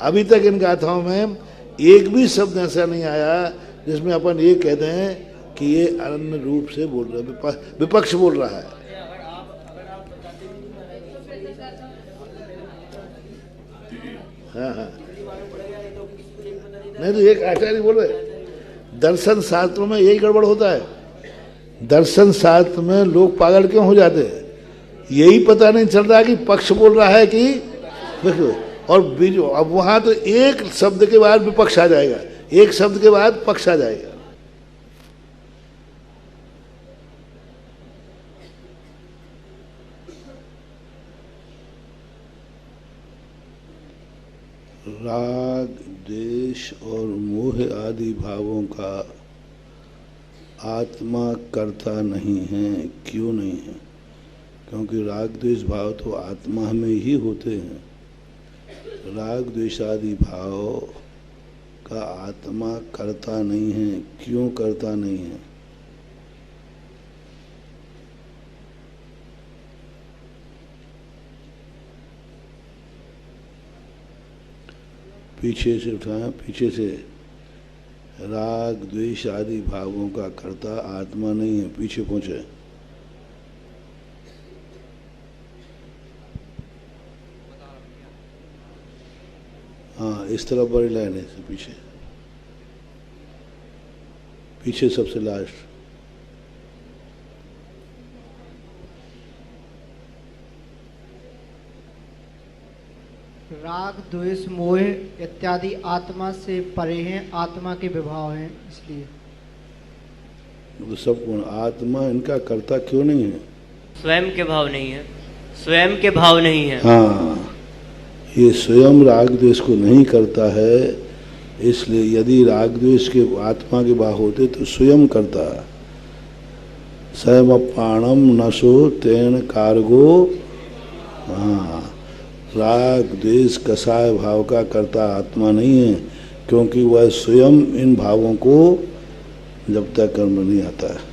S3: अभी तक इन गाथाओं में एक भी शब्द ऐसा नहीं आया जिसमें अपन ये कहते हैं कि ये अन्य रूप से बोल रहा है, विपक्ष बोल रहा है। हाँ, नहीं तो एक आचार्य बोल रहे। दर्शन शास्त्रों में यही गड़बड़ होता है। दर्शन शास्त्र में लोग पागल क्यों हो जाते हैं? यही पता नहीं चल रहा कि पक्ष बोल रहा है कि और बीच। अब वहां तो एक शब्द के बाद विपक्ष आ जाएगा, एक शब्द के बाद पक्ष आ जाएगा। राग, द्वेष और मोह आदि भावों का आत्मा करता नहीं है। क्यों नहीं है? क्योंकि राग द्वेष भाव तो आत्मा में ही होते हैं। राग द्वेषादि भाव का आत्मा करता नहीं है। क्यों करता नहीं है? पीछे से उठाएं, पीछे से। राग द्वेष आदि भावों का कर्ता आत्मा नहीं है। पीछे पहुंचे। हाँ, इस तरफ बड़ी लाइन है से पीछे, पीछे सबसे लास्ट।
S4: राग द्वेष मोह इत्यादि आत्मा से परे हैं, आत्मा के विभाव हैं, इसलिए
S3: तो सब कौन? आत्मा इनका कर्ता क्यों नहीं है?
S5: स्वयं के भाव नहीं है, स्वयं के भाव नहीं है।
S3: हाँ, ये स्वयं राग द्वेष को नहीं करता है, इसलिए यदि राग द्वेष के आत्मा के भाव होते तो स्वयं करता। स्वयं प्राणम नशो तेन कार्गो। हाँ, राग द्वेष कसाय भाव का कर्ता आत्मा नहीं है, क्योंकि वह स्वयं इन भावों को जब तक कर्म नहीं आता है।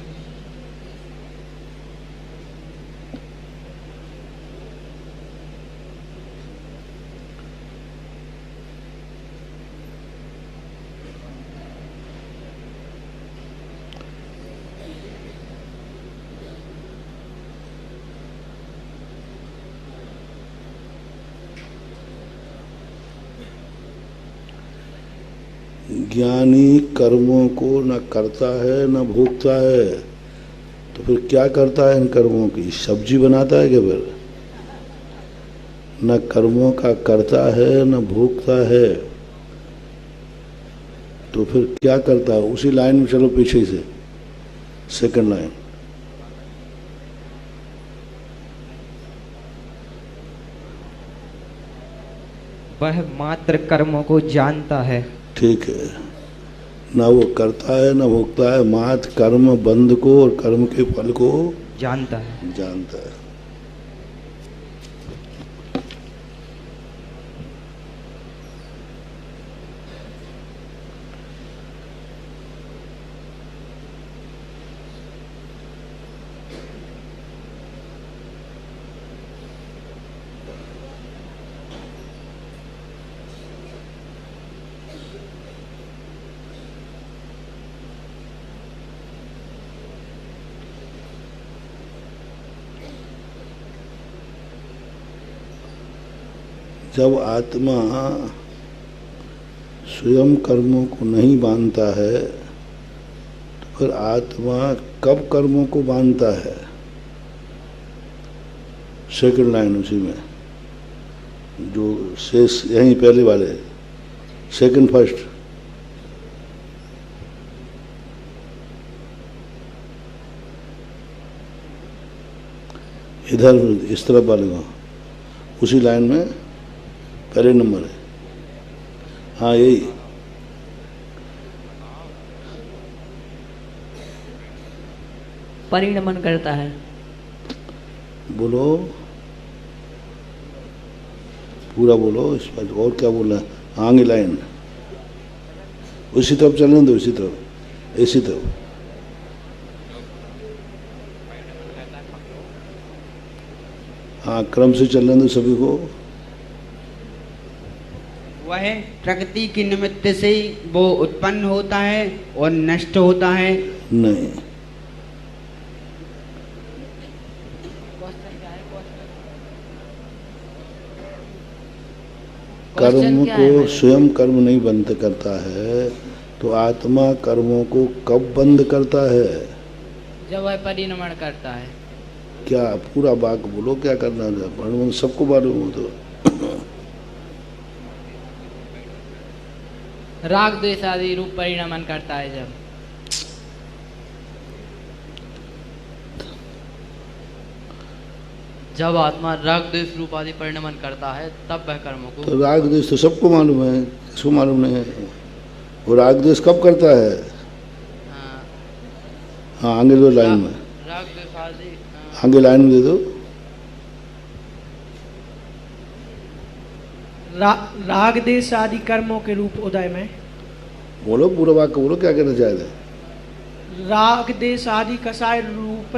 S3: ज्ञानी कर्मों को न करता है न भोगता है, तो फिर क्या करता है इन कर्मों की? सब्जी बनाता है क्या? फिर न कर्मों का करता है न भोगता है, तो फिर क्या करता है? उसी लाइन में चलो पीछे से, सेकंड लाइन।
S6: वह मात्र कर्मों को जानता है।
S3: ठीक है, ना वो करता है ना भोगता है, मात्र कर्म बंध को और कर्म के फल को
S6: जानता है।
S3: जानता है। जब आत्मा स्वयं कर्मों को नहीं बांधता है, तो फिर आत्मा कब कर्मों को बांधता है? सेकंड लाइन उसी में, जो शेष यहीं पहले वाले, सेकंड फर्स्ट। इधर इस तरफ वाले को, उसी लाइन में पहले नंबर है। हाँ, यही।
S5: परिणमन करता है।
S3: बोलो, पूरा बोलो। इस पर और क्या बोलना है? आगे लाइन उसी तरफ चलने दो, इसी तरफ, इसी तरफ। हाँ, क्रम से चलने दो सभी को।
S7: वह प्रकृति के निमित्त से वो उत्पन्न होता है और नष्ट होता है।
S3: नहीं, कर्म को स्वयं कर्म नहीं बंद करता है, तो आत्मा कर्मों को कब बंद करता है?
S5: जब वह परिणमन करता है।
S3: क्या पूरा वाक्य बोलो, क्या करना है? सबको मालूम हो तो।
S5: राग द्वेष आदि रूप परिणमन करता है। जब आत्मा राग द्वेष रूप आदि परिणमन करता है, तब वह कर्मों को।
S3: तो राग द्वेष तो सबको मालूम है, किसको मालूम नहीं है? वो राग द्वेष कब करता है? हाँ आगे दो लाइन में,
S5: राग द्वेष आदि
S3: आगे लाइन में दे दो।
S8: राग देश आदि कर्मों के रूप उदय में।
S3: बोलो पूरा वाक्य बोलो, क्या कहना चाहते हैं?
S8: राग देश आदि कसाय रूप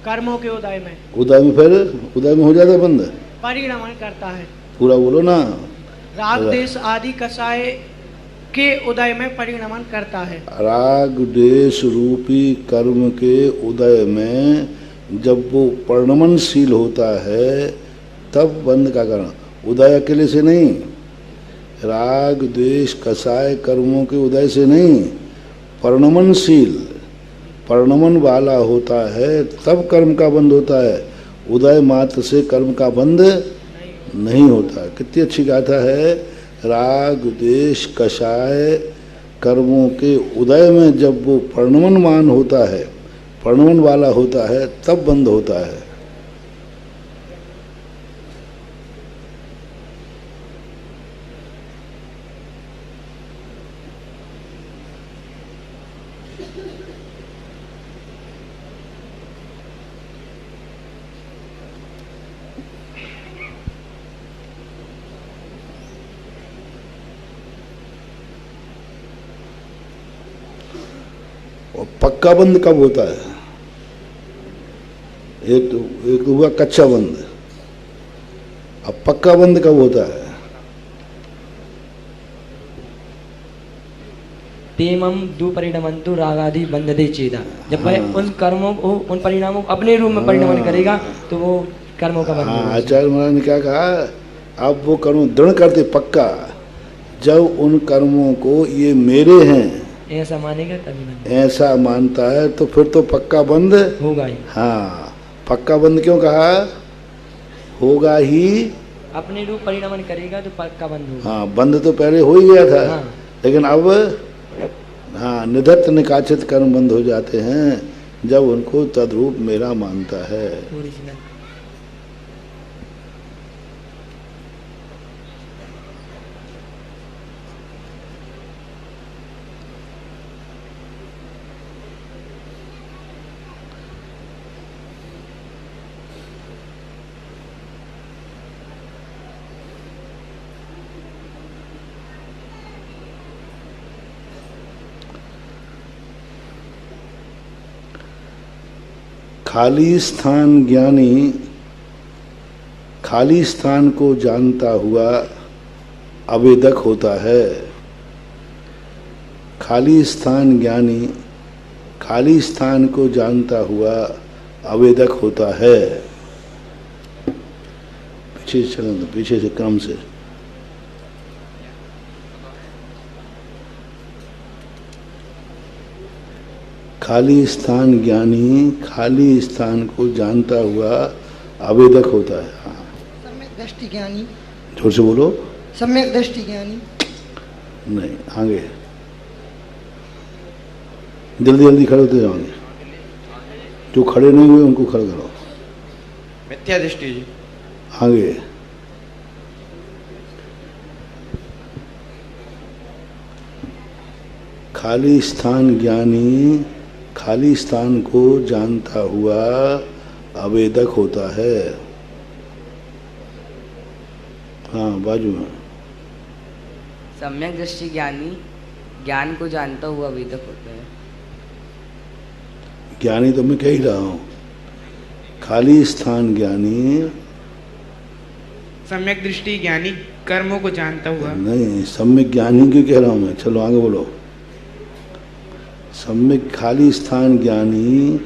S8: कर्मों के उदय में।
S3: उदय में, फिर उदय में हो जाता है बंद,
S8: परिणमन करता है।
S3: पूरा बोलो ना।
S8: राग देश आदि कसाय के उदय में परिणमन करता है।
S3: राग देश रूपी कर्म के उदय में जब वो परिणमनशील होता है तब बंद का कारण, उदय अकेले से नहीं, राग द्वेष कसाय कर्मों के उदय से नहीं, परिणमनशील, परिणमन वाला होता है तब कर्म का बंध होता है, उदय मात्र से कर्म का बंध नहीं होता। कितनी अच्छी गाथा है। राग द्वेष कषाय कर्मों के उदय में जब वो परिणमनमान होता है, परिणमन वाला होता है तब बंद होता है। और पक्का बंद कब होता है? एक तो हुआ कच्चा बंद, अब पक्का बंद कब होता है?
S6: तेमम दु परिणमंतु रागादि बंधते चेता। जब वह उन कर्मों को, उन परिणामों को अपने रूप में परिणमन करेगा तो वो कर्मों का बंध होगा।
S3: आचार्य महाराज ने क्या कहा? अब वो कर्म दृढ़ करते पक्का, जब उन कर्मों को ये मेरे हैं
S6: ऐसा मानेगा तभी बंद,
S3: ऐसा मानता है तो फिर तो पक्का बंद
S6: होगा ही।
S3: हाँ, पक्का बंद क्यों कहा? होगा ही,
S6: अपने रूप परिणमन करेगा तो पक्का बंद होगा।
S3: हाँ, बंद तो पहले हो ही गया था।
S6: हाँ।
S3: लेकिन अब हाँ, निधत्त निकाचित कर्म बंद हो जाते हैं जब उनको तद्रूप मेरा मानता है।
S6: ओरिजिनल।
S3: खाली स्थान ज्ञानी खाली स्थान को जानता हुआ आवेदक होता है। खाली स्थान ज्ञानी खाली स्थान को जानता हुआ आवेदक होता है। पीछे से चलें, पीछे से क्रम से। खाली स्थान ज्ञानी खाली स्थान को जानता हुआ आवेदक होता है। हाँ।
S9: सम्यक दृष्टि ज्ञानी।
S3: जोर से बोलो।
S9: सम्यक दृष्टि ज्ञानी।
S3: नहीं, आगे जल्दी जल्दी खड़े होते जाओगे। जो खड़े नहीं हुए उनको खड़े करो।
S7: मिथ्या दृष्टि जी।
S3: आगे खाली स्थान ज्ञानी खाली स्थान को जानता हुआ आवेदक होता है। हाँ, बाजू में।
S10: सम्यक दृष्टि ज्ञानी ज्ञान को जानता हुआ आवेदक होता है।
S3: ज्ञानी तो मैं कह ही रहा हूँ। खाली स्थान ज्ञानी,
S7: सम्यक दृष्टि ज्ञानी कर्मों को जानता हुआ।
S3: नहीं, सम्यक ज्ञानी क्यों कह रहा हूँ मैं? चलो आगे बोलो। सम्यक खाली स्थान ज्ञानी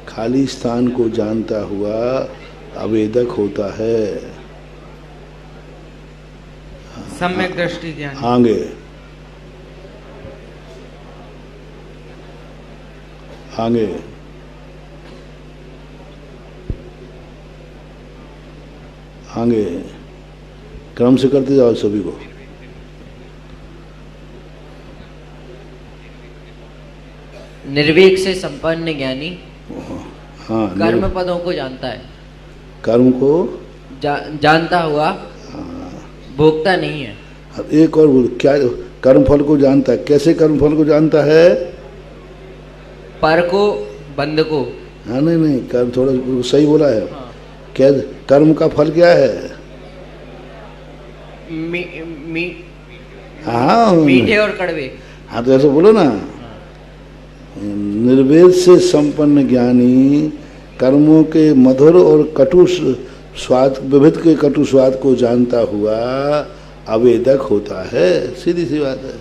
S3: खाली स्थान को जानता हुआ आवेदक होता है।
S7: सम्यक दृष्टि ज्ञानी।
S3: आगे आगे आगे क्रम से करते जाओ सभी को।
S10: निर्वेक से संपन्न ज्ञानी
S3: हाँ,
S10: कर्म पदों को जानता है।
S3: कर्म को
S10: जानता हुआ भोगता नहीं है।
S3: अब एक और बोल, क्या कर्म फल को जानता है? कैसे कर्म फल को जानता है?
S10: पर को बंद को।
S3: हाँ नहीं कर्म थोड़ा सही बोला है। क्या कर्म का फल क्या है? हाँ
S10: मीठे और कड़वे।
S3: हाँ तो ऐसे बोलो ना। निर्वेद से संपन्न ज्ञानी कर्मों के मधुर और कटु स्वाद, विविध के कटु स्वाद को जानता हुआ अवेदक होता है। सीधी सी बात है।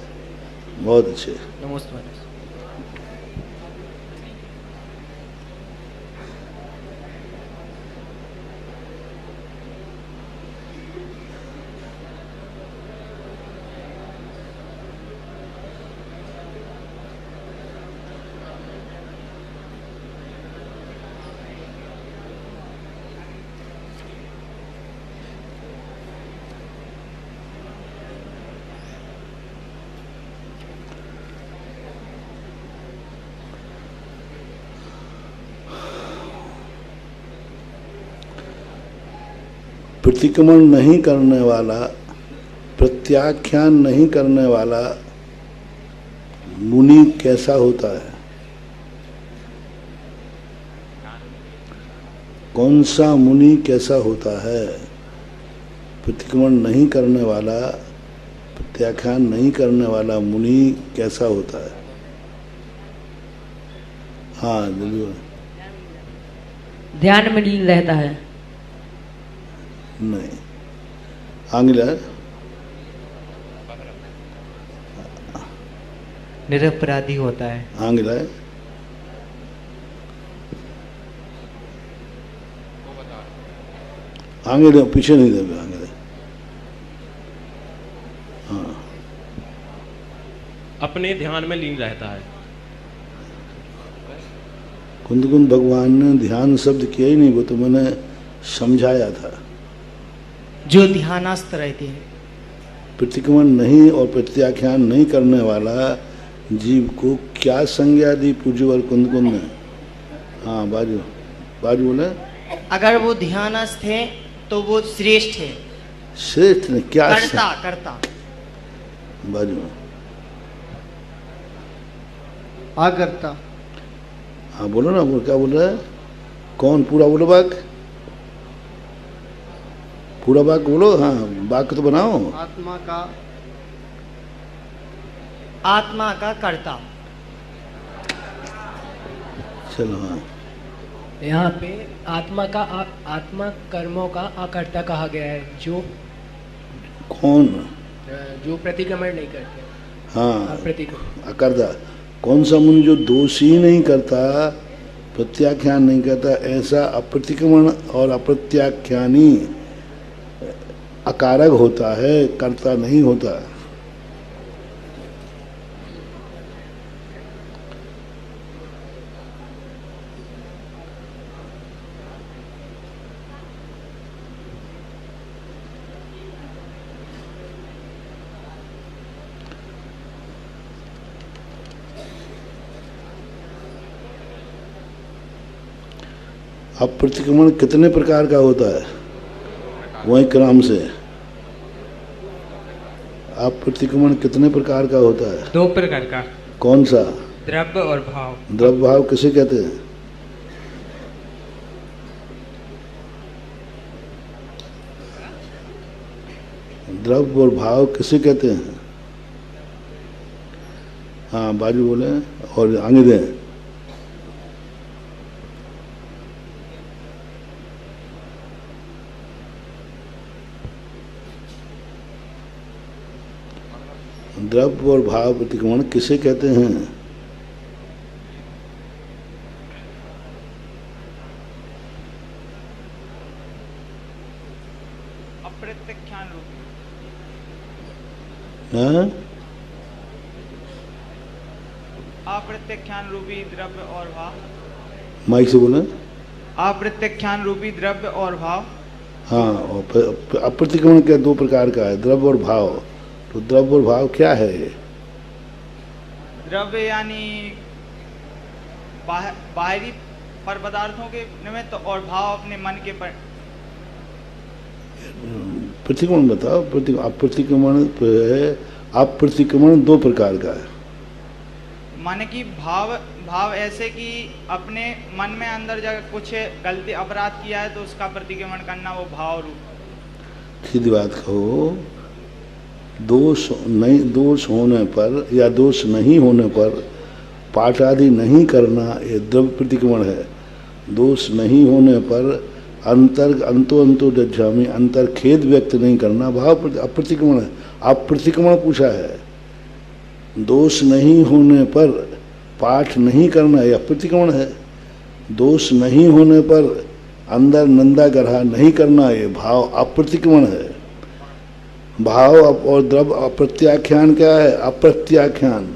S3: बहुत अच्छे।
S10: नमस्ते।
S3: प्रतिक्रमण नहीं करने वाला, प्रत्याख्यान नहीं करने वाला मुनि कैसा होता है? कौन सा मुनि कैसा होता है? प्रतिक्रमण नहीं करने वाला, प्रत्याख्यान नहीं करने वाला मुनि कैसा होता है? हाँ जल्दी।
S6: ध्यान में लीन रहता है।
S3: नहीं, आंगला
S4: निरपराधी होता है।
S3: आंगला आंगे पीछे नहीं देगा। आंगे हाँ,
S11: अपने ध्यान में लीन रहता है।
S3: कुंद भगवान ने ध्यान शब्द किया ही नहीं, वो तो मैंने समझाया था।
S4: जो ध्यानस्थ रहते हैं।
S3: प्रतिक्रमण नहीं और प्रत्याख्यान नहीं करने वाला जीव को क्या संज्ञा दी पूज्यवर कुंद ने? हाँ बाजू बोले।
S4: अगर वो ध्यानस्थ है तो वो श्रेष्ठ है।
S3: श्रेष्ठ ने क्या?
S4: करता
S3: बाजू
S4: आकर्ता।
S3: हाँ बोलो ना, बोल क्या बोल रहा है? कौन? पूरा बोलो बाक, पूरा बाक बोलो। हाँ बाक तो बनाओ।
S4: आत्मा का कर्ता।
S3: चलो हाँ,
S8: यहाँ पे आत्मा कर्मों का अकर्ता कहा गया है। जो
S3: कौन?
S8: जो प्रतिक्रमण नहीं करते।
S3: हाँ
S8: प्रतिक्रमण
S3: अकर्ता। कौन सा मुनि? जो दोषी नहीं करता, प्रत्याख्यान नहीं करता, ऐसा अप्रतिक्रमण और अप्रत्याख्यानी अकारक होता है, कर्ता नहीं होता। अप्रतिक्रमण कितने प्रकार का होता है? वही क्रम से अप्रतिक्रमण कितने प्रकार का होता है?
S7: 2 प्रकार का।
S3: कौन सा?
S7: द्रव्य और भाव।
S3: द्रव्य भाव किसे कहते हैं? द्रव्य और भाव किसे कहते हैं? हाँ बाजू बोले और आगे दें। द्रव्य और भाव प्रतिक्रमण किसे कहते हैं?
S7: अप्रत्यक्षान रूपी।
S3: हाँ?
S7: अप्रत्यक्षान रूपी द्रव्य और भाव।
S3: माइक से बोले।
S7: अप्रत्यक्षान रूपी द्रव्य और भाव।
S3: हाँ, और अप्रतिक्रमण क्या 2 प्रकार का है? द्रव्य और भाव। तो द्रव्य और भाव क्या है?
S7: द्रव्य यानी बाहरी पर पदार्थों के निमित्त और भाव अपने मन के पर।
S3: प्रतिक्रमण बताओ। अप्रतिक्रमण है। अप्रतिक्रमण 2 प्रकार का है।
S7: माने कि भाव
S12: भाव ऐसे कि अपने मन में अंदर जब कुछ गलती अपराध किया है तो उसका प्रतिक्रमण करना, वो भाव रूप।
S3: सीधी बात कहो, दोष होने पर या दोष नहीं होने पर पाठ आदि नहीं करना, ये द्रव्य प्रतिक्रमण है। दोष नहीं होने पर अंतो जज्जामि, अंतर खेद व्यक्त नहीं करना, भाव अप्रतिक्रमण है। आप प्रतिक्रमण पूछा है, दोष नहीं होने पर पाठ नहीं करना, यह प्रतिक्रमण है। दोष नहीं होने पर अंदर नंदा ग्रह नहीं करना, ये भाव अप्रतिक्रमण है। भाव और द्रव्य अप्रत्याख्यान क्या है? अप्रत्याख्यान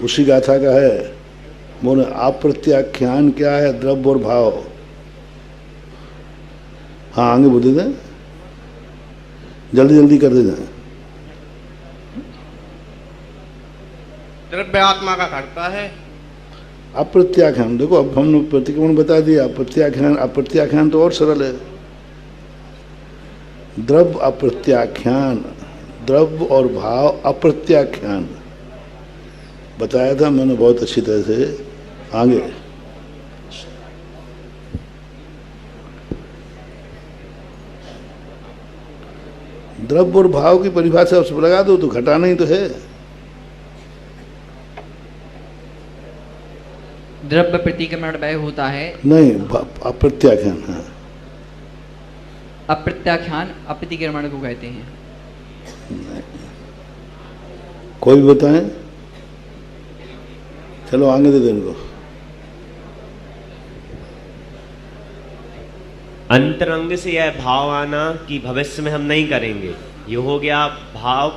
S3: उसी गाथा का है। बोले अप्रत्याख्यान क्या है? द्रव्य और भाव। हाँ आगे बोल देते, जल्दी जल्दी कर देते।
S13: द्रव्य आत्मा का घटता है।
S3: अप्रत्याख्यान, देखो अब हमने प्रतिक्रमण बता दिया। अप्रत्याख्यान तो और सरल है। द्रव्य अप्रत्याख्यान, द्रव्य और भाव अप्रत्याख्यान बताया था मैंने बहुत अच्छी तरह से। आगे द्रव्य और भाव की परिभाषा उस पर लगा दो तो घटाना ही तो है।
S14: द्रव्य प्रतिक्रमण वह होता है,
S3: नहीं अप्रत्याख्यान। हाँ
S14: अप्रत्याख्यान अप्रतिक्रमण को कहते हैं।
S3: कोई बताएं? चलो आगे दे दो इनको।
S15: अंतरंग से यह भाव आना कि भविष्य में हम नहीं करेंगे, ये हो गया भाव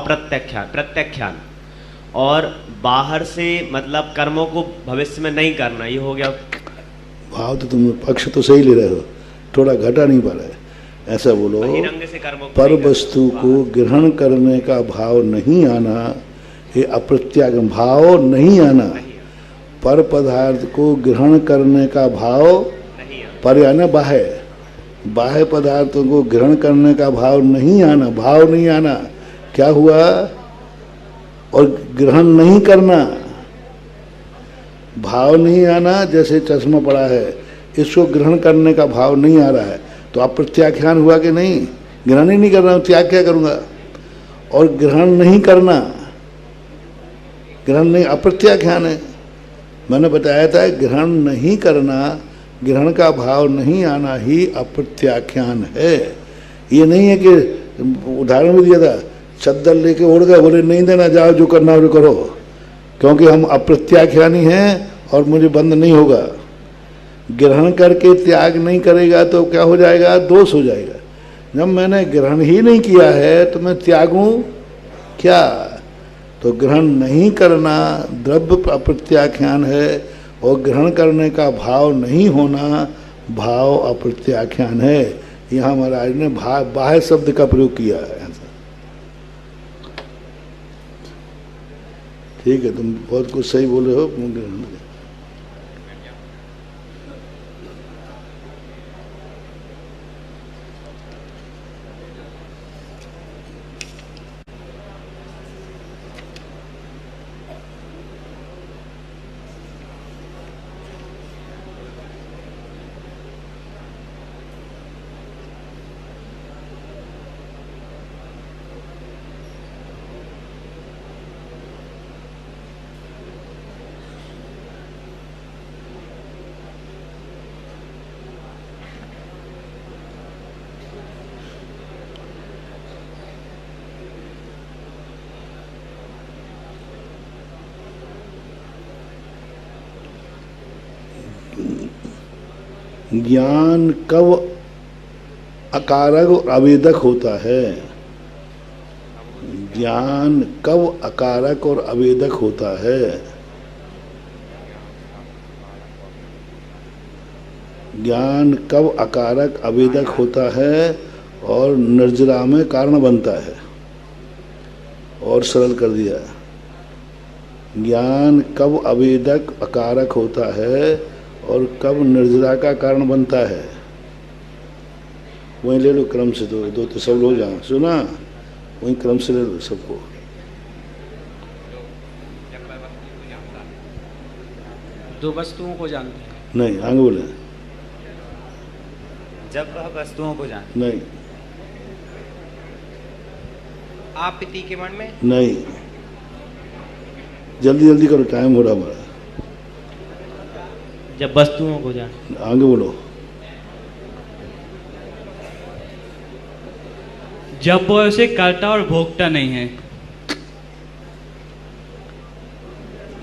S15: प्रत्याख्यान। और बाहर से मतलब कर्मों को भविष्य में नहीं करना, ये हो गया
S3: भाव। तो तुम पक्ष तो सही ले रहे हो, थोड़ा घटा नहीं पा रहे। ऐसा बोलो, पर वस्तु को ग्रहण करने का भाव नहीं आना, ये अप्रत्याख्यान। भाव नहीं आना, पर पदार्थ को ग्रहण करने का भाव, पर आना बाह्य पदार्थों को ग्रहण करने का भाव नहीं आना। भाव नहीं आना क्या हुआ? और ग्रहण नहीं करना, भाव नहीं आना। जैसे चश्मा पड़ा है, इसको ग्रहण करने का भाव नहीं आ रहा है तो अप्रत्याख्यान हुआ कि नहीं? ग्रहण ही नहीं कर रहा हूँ, त्याग क्या करूँगा? और ग्रहण नहीं करना, ग्रहण नहीं, अप्रत्याख्यान है। मैंने बताया था ग्रहण नहीं करना, ग्रहण का भाव नहीं आना ही अप्रत्याख्यान है। ये नहीं है कि उदाहरण भी दिया था, चद्दर लेके उड़ गए, बोले नहीं देना, जाओ जो करना हो करो, क्योंकि हम अप्रत्याख्यानी हैं और मुझे बंद नहीं होगा। ग्रहण करके त्याग नहीं करेगा तो क्या हो जाएगा? दोष हो जाएगा। जब मैंने ग्रहण ही नहीं किया है तो मैं त्यागूं क्या? तो ग्रहण नहीं करना द्रव्य अप्रत्याख्यान है और ग्रहण करने का भाव नहीं होना भाव अप्रत्याख्यान है। यहाँ महाराज ने बाह्य शब्द का प्रयोग किया है। ठीक है, तुम बहुत कुछ सही बोले हो। ज्ञान कब अकारक और आवेदक होता है? ज्ञान कब अकारक और आवेदक होता है? ज्ञान कब अकारक आवेदक होता है और निर्जरा में कारण बनता है? और सरल कर दिया। ज्ञान कब आवेदक अकारक होता है और कब निर्जरा का कारण बनता है? वहीं ले लो क्रम से, दो तो सब लोग जाओ, सुना? वहीं क्रम से ले लो सबको।
S8: दो वस्तुओं को जानते हैं।
S3: नहीं, आगे बोले।
S13: जब वह वस्तुओं को जानते
S3: नहीं,
S8: आप इति के मन में।
S3: नहीं, जल्दी जल्दी करो, टाइम हो रहा हमारा।
S11: जब वस्तुओं को जान।
S3: आगे बोलो।
S16: जब वो उसे कर्ता और भोक्ता नहीं है।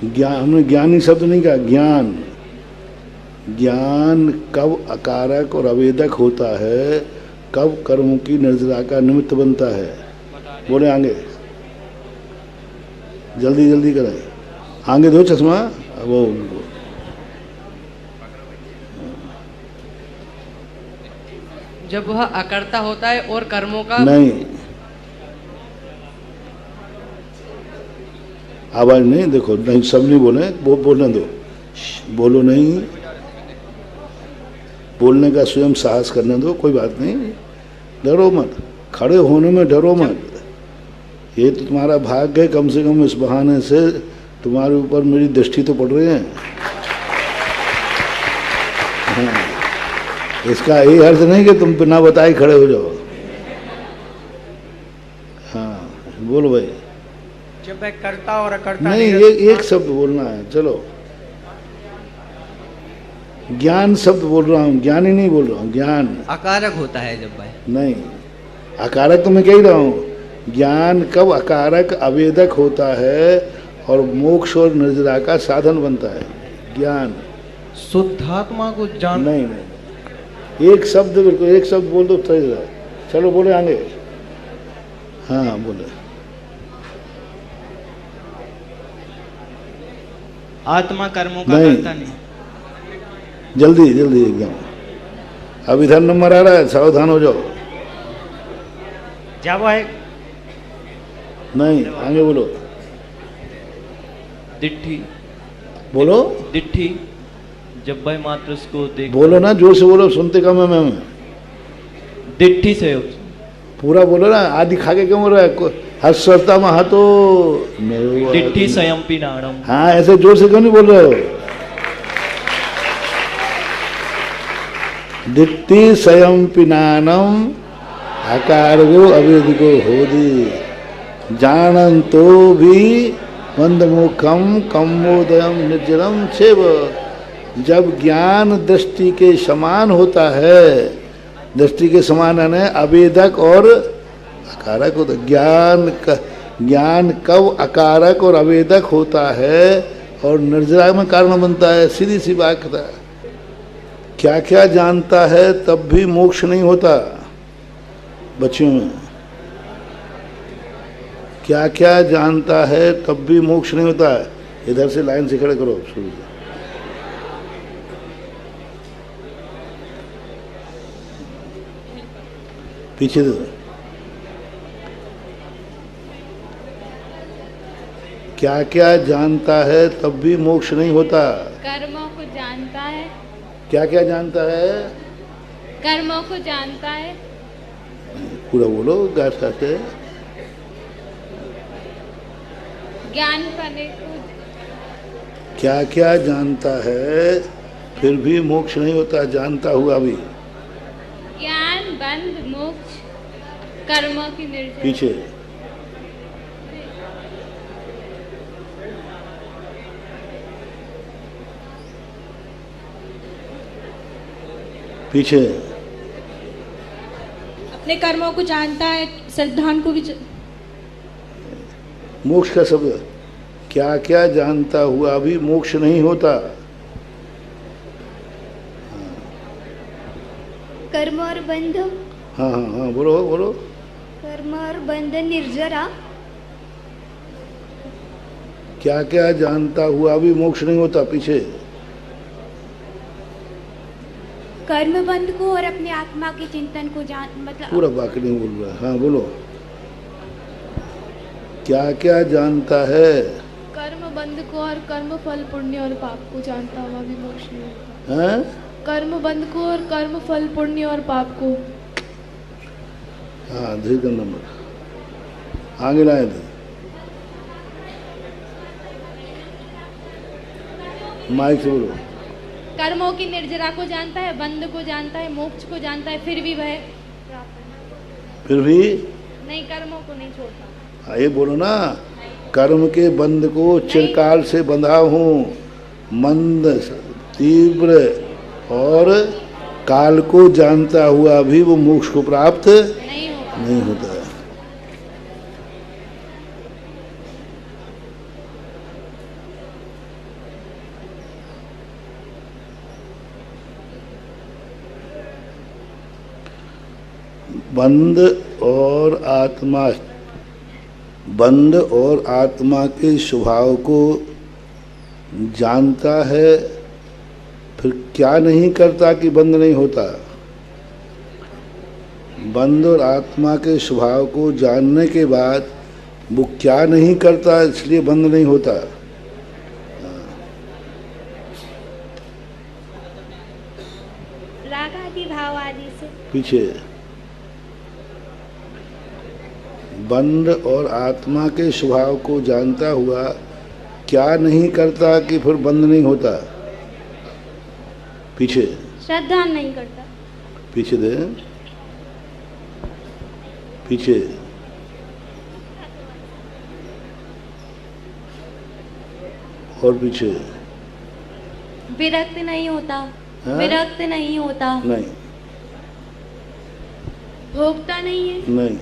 S3: ज्ञान, हमने ज्ञानी शब्द नहीं कहा, ज्ञान। ज्ञान कब अकारक और अवेदक होता है, कब कर्मों की निर्जरा का निमित्त बनता है। बोले आगे, जल्दी जल्दी करें। आगे दो चश्मा वो।
S8: जब वह अकर्ता होता है और कर्मों का।
S3: नहीं, आवाज नहीं, देखो नहीं, सब नहीं बोले, वो बोलने दो, बोलो नहीं, बोलने का स्वयं साहस करने दो, कोई बात नहीं, डरो मत, खड़े होने में डरो मत। ये तो तुम्हारा भाग्य है, कम से कम इस बहाने से तुम्हारे ऊपर मेरी दृष्टि तो पड़ रही है। हाँ, इसका ये अर्थ नहीं कि तुम बिना बताए खड़े हो जाओ। हाँ बोलो भाई।
S8: जब वह कर्ता और अकर्ता
S3: नहीं, एक शब्द बोलना है, चलो। ज्ञान शब्द बोल रहा हूँ, ज्ञानी नहीं बोल रहा हूँ, ज्ञान।
S14: अकारक होता है जब वह।
S3: नहीं, अकारक तो मैं कह ही रहा हूँ। ज्ञान कब अकारक अवेदक होता है और मोक्ष और निर्जरा का साधन बनता है। ज्ञान
S4: शुद्धात्मा को जान।
S3: नहीं नहीं, एक शब्द, बिल्कुल एक शब्द बोल दो सही रहा। चलो बोले आगे। हाँ बोले।
S12: आत्मा कर्मों का करता नहीं।
S3: जल्दी जल्दी एकदम, अब इधर नंबर आ रहा है, सावधान हो जाओ।
S12: जब वह
S3: नहीं, आगे बोलो।
S11: दिट्ठी।
S3: बोलो।
S11: दिट्ठी, जब वह मात्र उसको देख।
S3: बोलो ना, जोर से बोलो, सुनते कम है मैं।
S11: दिट्ठी से
S3: पूरा बोलो ना, आदि खा के क्यों बोल रहा है? हर्षता महतो
S11: दिट्ठी स्वयं पिनाणम।
S3: हाँ, ऐसे जोर से क्यों नहीं बोल रहे हो? दिट्ठी स्वयं पिनानम अकारगो अवेदिको होदी जानन तो भी मंदमुखम कम्बोदयम निर्जरम छेव। जब ज्ञान दृष्टि के समान होता है, दृष्टि के समान है अवेदक और अकारक होता है। ज्ञान कब अकारक और अवेदक होता है और निर्जरा में कारण बनता है। सीधी सी बात है। क्या क्या जानता है तब भी मोक्ष नहीं होता। बच्चियों में क्या क्या जानता है तब भी मोक्ष नहीं होता है। इधर से लाइन से खड़े करो, शुरू से। पीछे दे। क्या क्या जानता है तब भी मोक्ष नहीं होता।
S17: कर्मों को जानता है।
S3: क्या क्या जानता है?
S17: कर्मों को जानता है।
S3: पूरा बोलो, गाथा से।
S17: ज्ञान करने को।
S3: क्या क्या जानता है फिर भी मोक्ष नहीं होता, जानता हुआ भी।
S17: ज्ञान बंध मोक्ष कर्मों की निर्जरा।
S3: पीछे पीछे
S17: अपने कर्मों को जानता है, श्रद्धान को भी
S3: मोक्ष का शब्द क्या क्या जानता हुआ भी मोक्ष नहीं होता।
S18: कर्म और बंध।
S3: हाँ हाँ हाँ, बोलो बोलो।
S18: कर्म और बंध निर्जरा।
S3: क्या क्या जानता हुआ भी मोक्ष नहीं होता। पीछे
S18: कर्म बंध को और अपने आत्मा के चिंतन को जान, मतलब
S3: पूरा बाकी नहीं बोल रहा। हाँ बोलो। क्या क्या जानता है?
S17: कर्म बंध को और कर्म फल पुण्य और पाप को जानता हुआ भी मोक्ष नहीं होता।
S3: हैं?
S17: कर्म बंध को और कर्म फल पुण्य और पाप को।
S3: हाँ, धीरे नंबर आगे लाए थे। माइक से बोलो।
S17: कर्मों की निर्जरा को जानता है, बंध को जानता है, मोक्ष को जानता है, फिर भी वह
S3: फिर भी
S17: नहीं कर्मों को नहीं छोड़ता।
S3: ये बोलो ना, कर्म के बंध को चिरकाल से बंधा हूँ, मंद तीव्र और काल को जानता हुआ भी वो मोक्ष को प्राप्त नहीं होता है। बंध और आत्मा के स्वभाव को जानता है, फिर क्या नहीं करता कि बंध नहीं होता। बंध और आत्मा के स्वभाव को जानने के बाद वो क्या नहीं करता, इसलिए बंध नहीं होता।
S18: राग आदि भाव आदि से
S3: पीछे बंध और आत्मा के स्वभाव को जानता हुआ क्या नहीं करता कि फिर बंध नहीं होता। पीछे
S18: श्रद्धा नहीं करता।
S3: पीछे दे, पीछे और पीछे
S18: विरक्त नहीं होता।
S3: हाँ?
S18: विरक्त नहीं होता।
S3: नहीं,
S17: भोगता नहीं है।
S3: नहीं,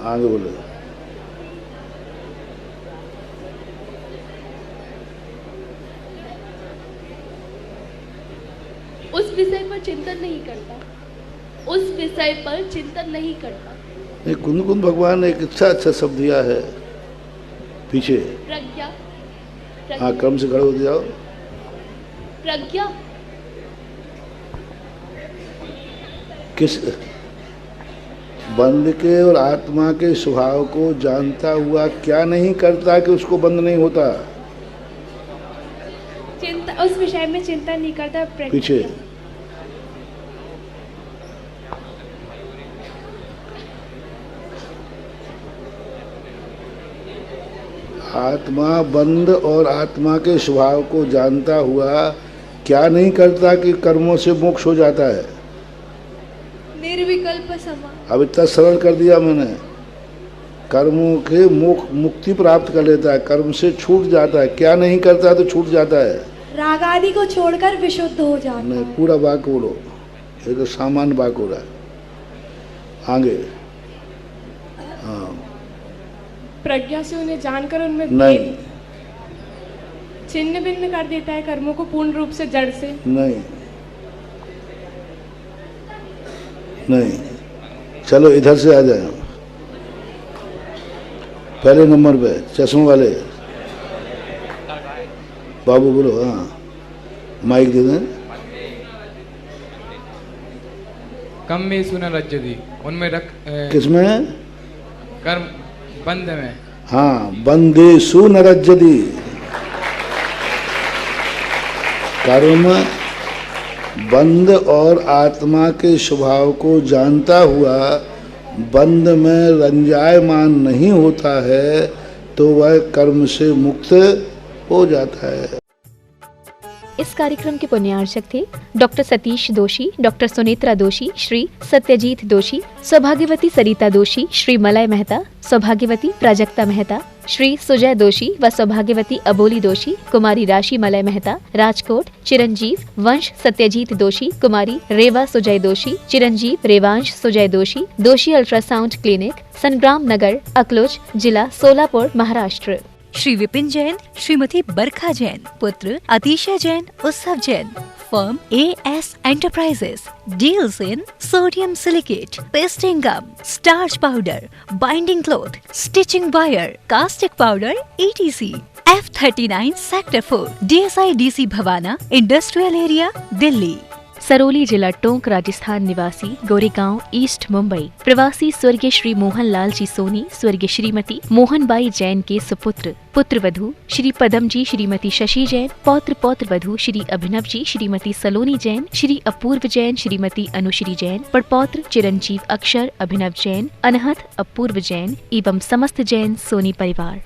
S3: आगे बोलो।
S17: उस विषय पर चिंतन नहीं करता। उस विषय पर चिंतन नहीं करता।
S3: नहीं, कुंद भगवान ने एक अच्छा शब्द दिया है। पीछे
S17: प्रज्ञा।
S3: हाँ, क्रम से खड़े हो जाओ।
S17: प्रज्ञा
S3: किस बंध के और आत्मा के स्वभाव को जानता हुआ क्या नहीं करता कि उसको बंध नहीं होता।
S17: चिंता, उस विषय में चिंता नहीं करता।
S3: पीछे आत्मा बंध और आत्मा के स्वभाव को जानता हुआ क्या नहीं करता कि कर्मों से मोक्ष हो जाता है।
S17: निर्विकल्प समा।
S3: अब इतना सरल कर दिया मैंने। कर्मों के मुक्ति प्राप्त कर लेता है, कर्म से छूट जाता है। क्या नहीं करता है तो छूट जाता है।
S18: राग आदि को छोड़कर विशुद्ध हो जाता है।
S3: नहीं, पूरा वाक्य बोलो, ये तो सामान्य वाक्य हो रहा है। आगे हाँ।
S17: प्रज्ञा से उन्हें जानकर उनमें
S3: नहीं,
S17: छिन्न भिन्न कर देता है कर्मों को पूर्ण रूप से जड़ से।
S3: नहीं, नहीं। चलो इधर से आ जाए, पहले नंबर पे चश्मे वाले बाबू बोलो। हाँ, माइक दे दें।
S19: कम में सुना रज्जदी, उनमें रख
S3: किसमें?
S19: कर्म बंध में।
S3: हाँ, बंदेषु न रज्जति। कर्म बंध और आत्मा के स्वभाव को जानता हुआ बंध में रंजायमान नहीं होता है तो वह कर्म से मुक्त हो जाता है।
S1: इस कार्यक्रम के पुण्यार्चक थे डॉक्टर सतीश दोषी, डॉक्टर सुनेत्रा दोषी, श्री सत्यजीत दोषी, सौभाग्यवती सरिता दोषी, श्री मलय मेहता, सौभाग्यवती प्राजक्ता मेहता, श्री सुजय दोषी व सौभाग्यवती अबोली दोषी, कुमारी राशि मलय मेहता, राजकोट, चिरंजीव वंश सत्यजीत दोषी, कुमारी रेवा सुजय दोषी, चिरंजीव रेवांश सुजय दोषी, दोषी अल्ट्रासाउंड क्लिनिक, संग्राम नगर, अकलोज, जिला सोलापुर, महाराष्ट्र।
S2: श्री विपिन जैन, श्रीमती बरखा जैन, पुत्र Atishay Jain, Utsav Jain. Firm AS enterprises deals in sodium silicate, pasting gum, starch powder, binding cloth, stitching wire, caustic powder ETC। F39 sector 4 DSIDC Bhawana industrial area, Delhi. Sarauli जिला टोंक, राजस्थान निवासी, गोरेगांव, ईस्ट मुंबई। प्रवासी स्वर्गीय श्री मोहन लाल जी सोनी, स्वर्गीय श्रीमती मोहनबाई जैन के सुपुत्र, पुत्र वधू श्री पदम जी, श्रीमती शशि जैन, पौत्र वधू श्री अभिनव जी, श्रीमती सलोनी जैन, श्री अपूर्व जैन, श्रीमती अनुश्री जैन, पड़पौत्र चिरंजीव अक्षर, अभिनव जैन, अनहत अपूर्व जैन एवं समस्त जैन सोनी परिवार।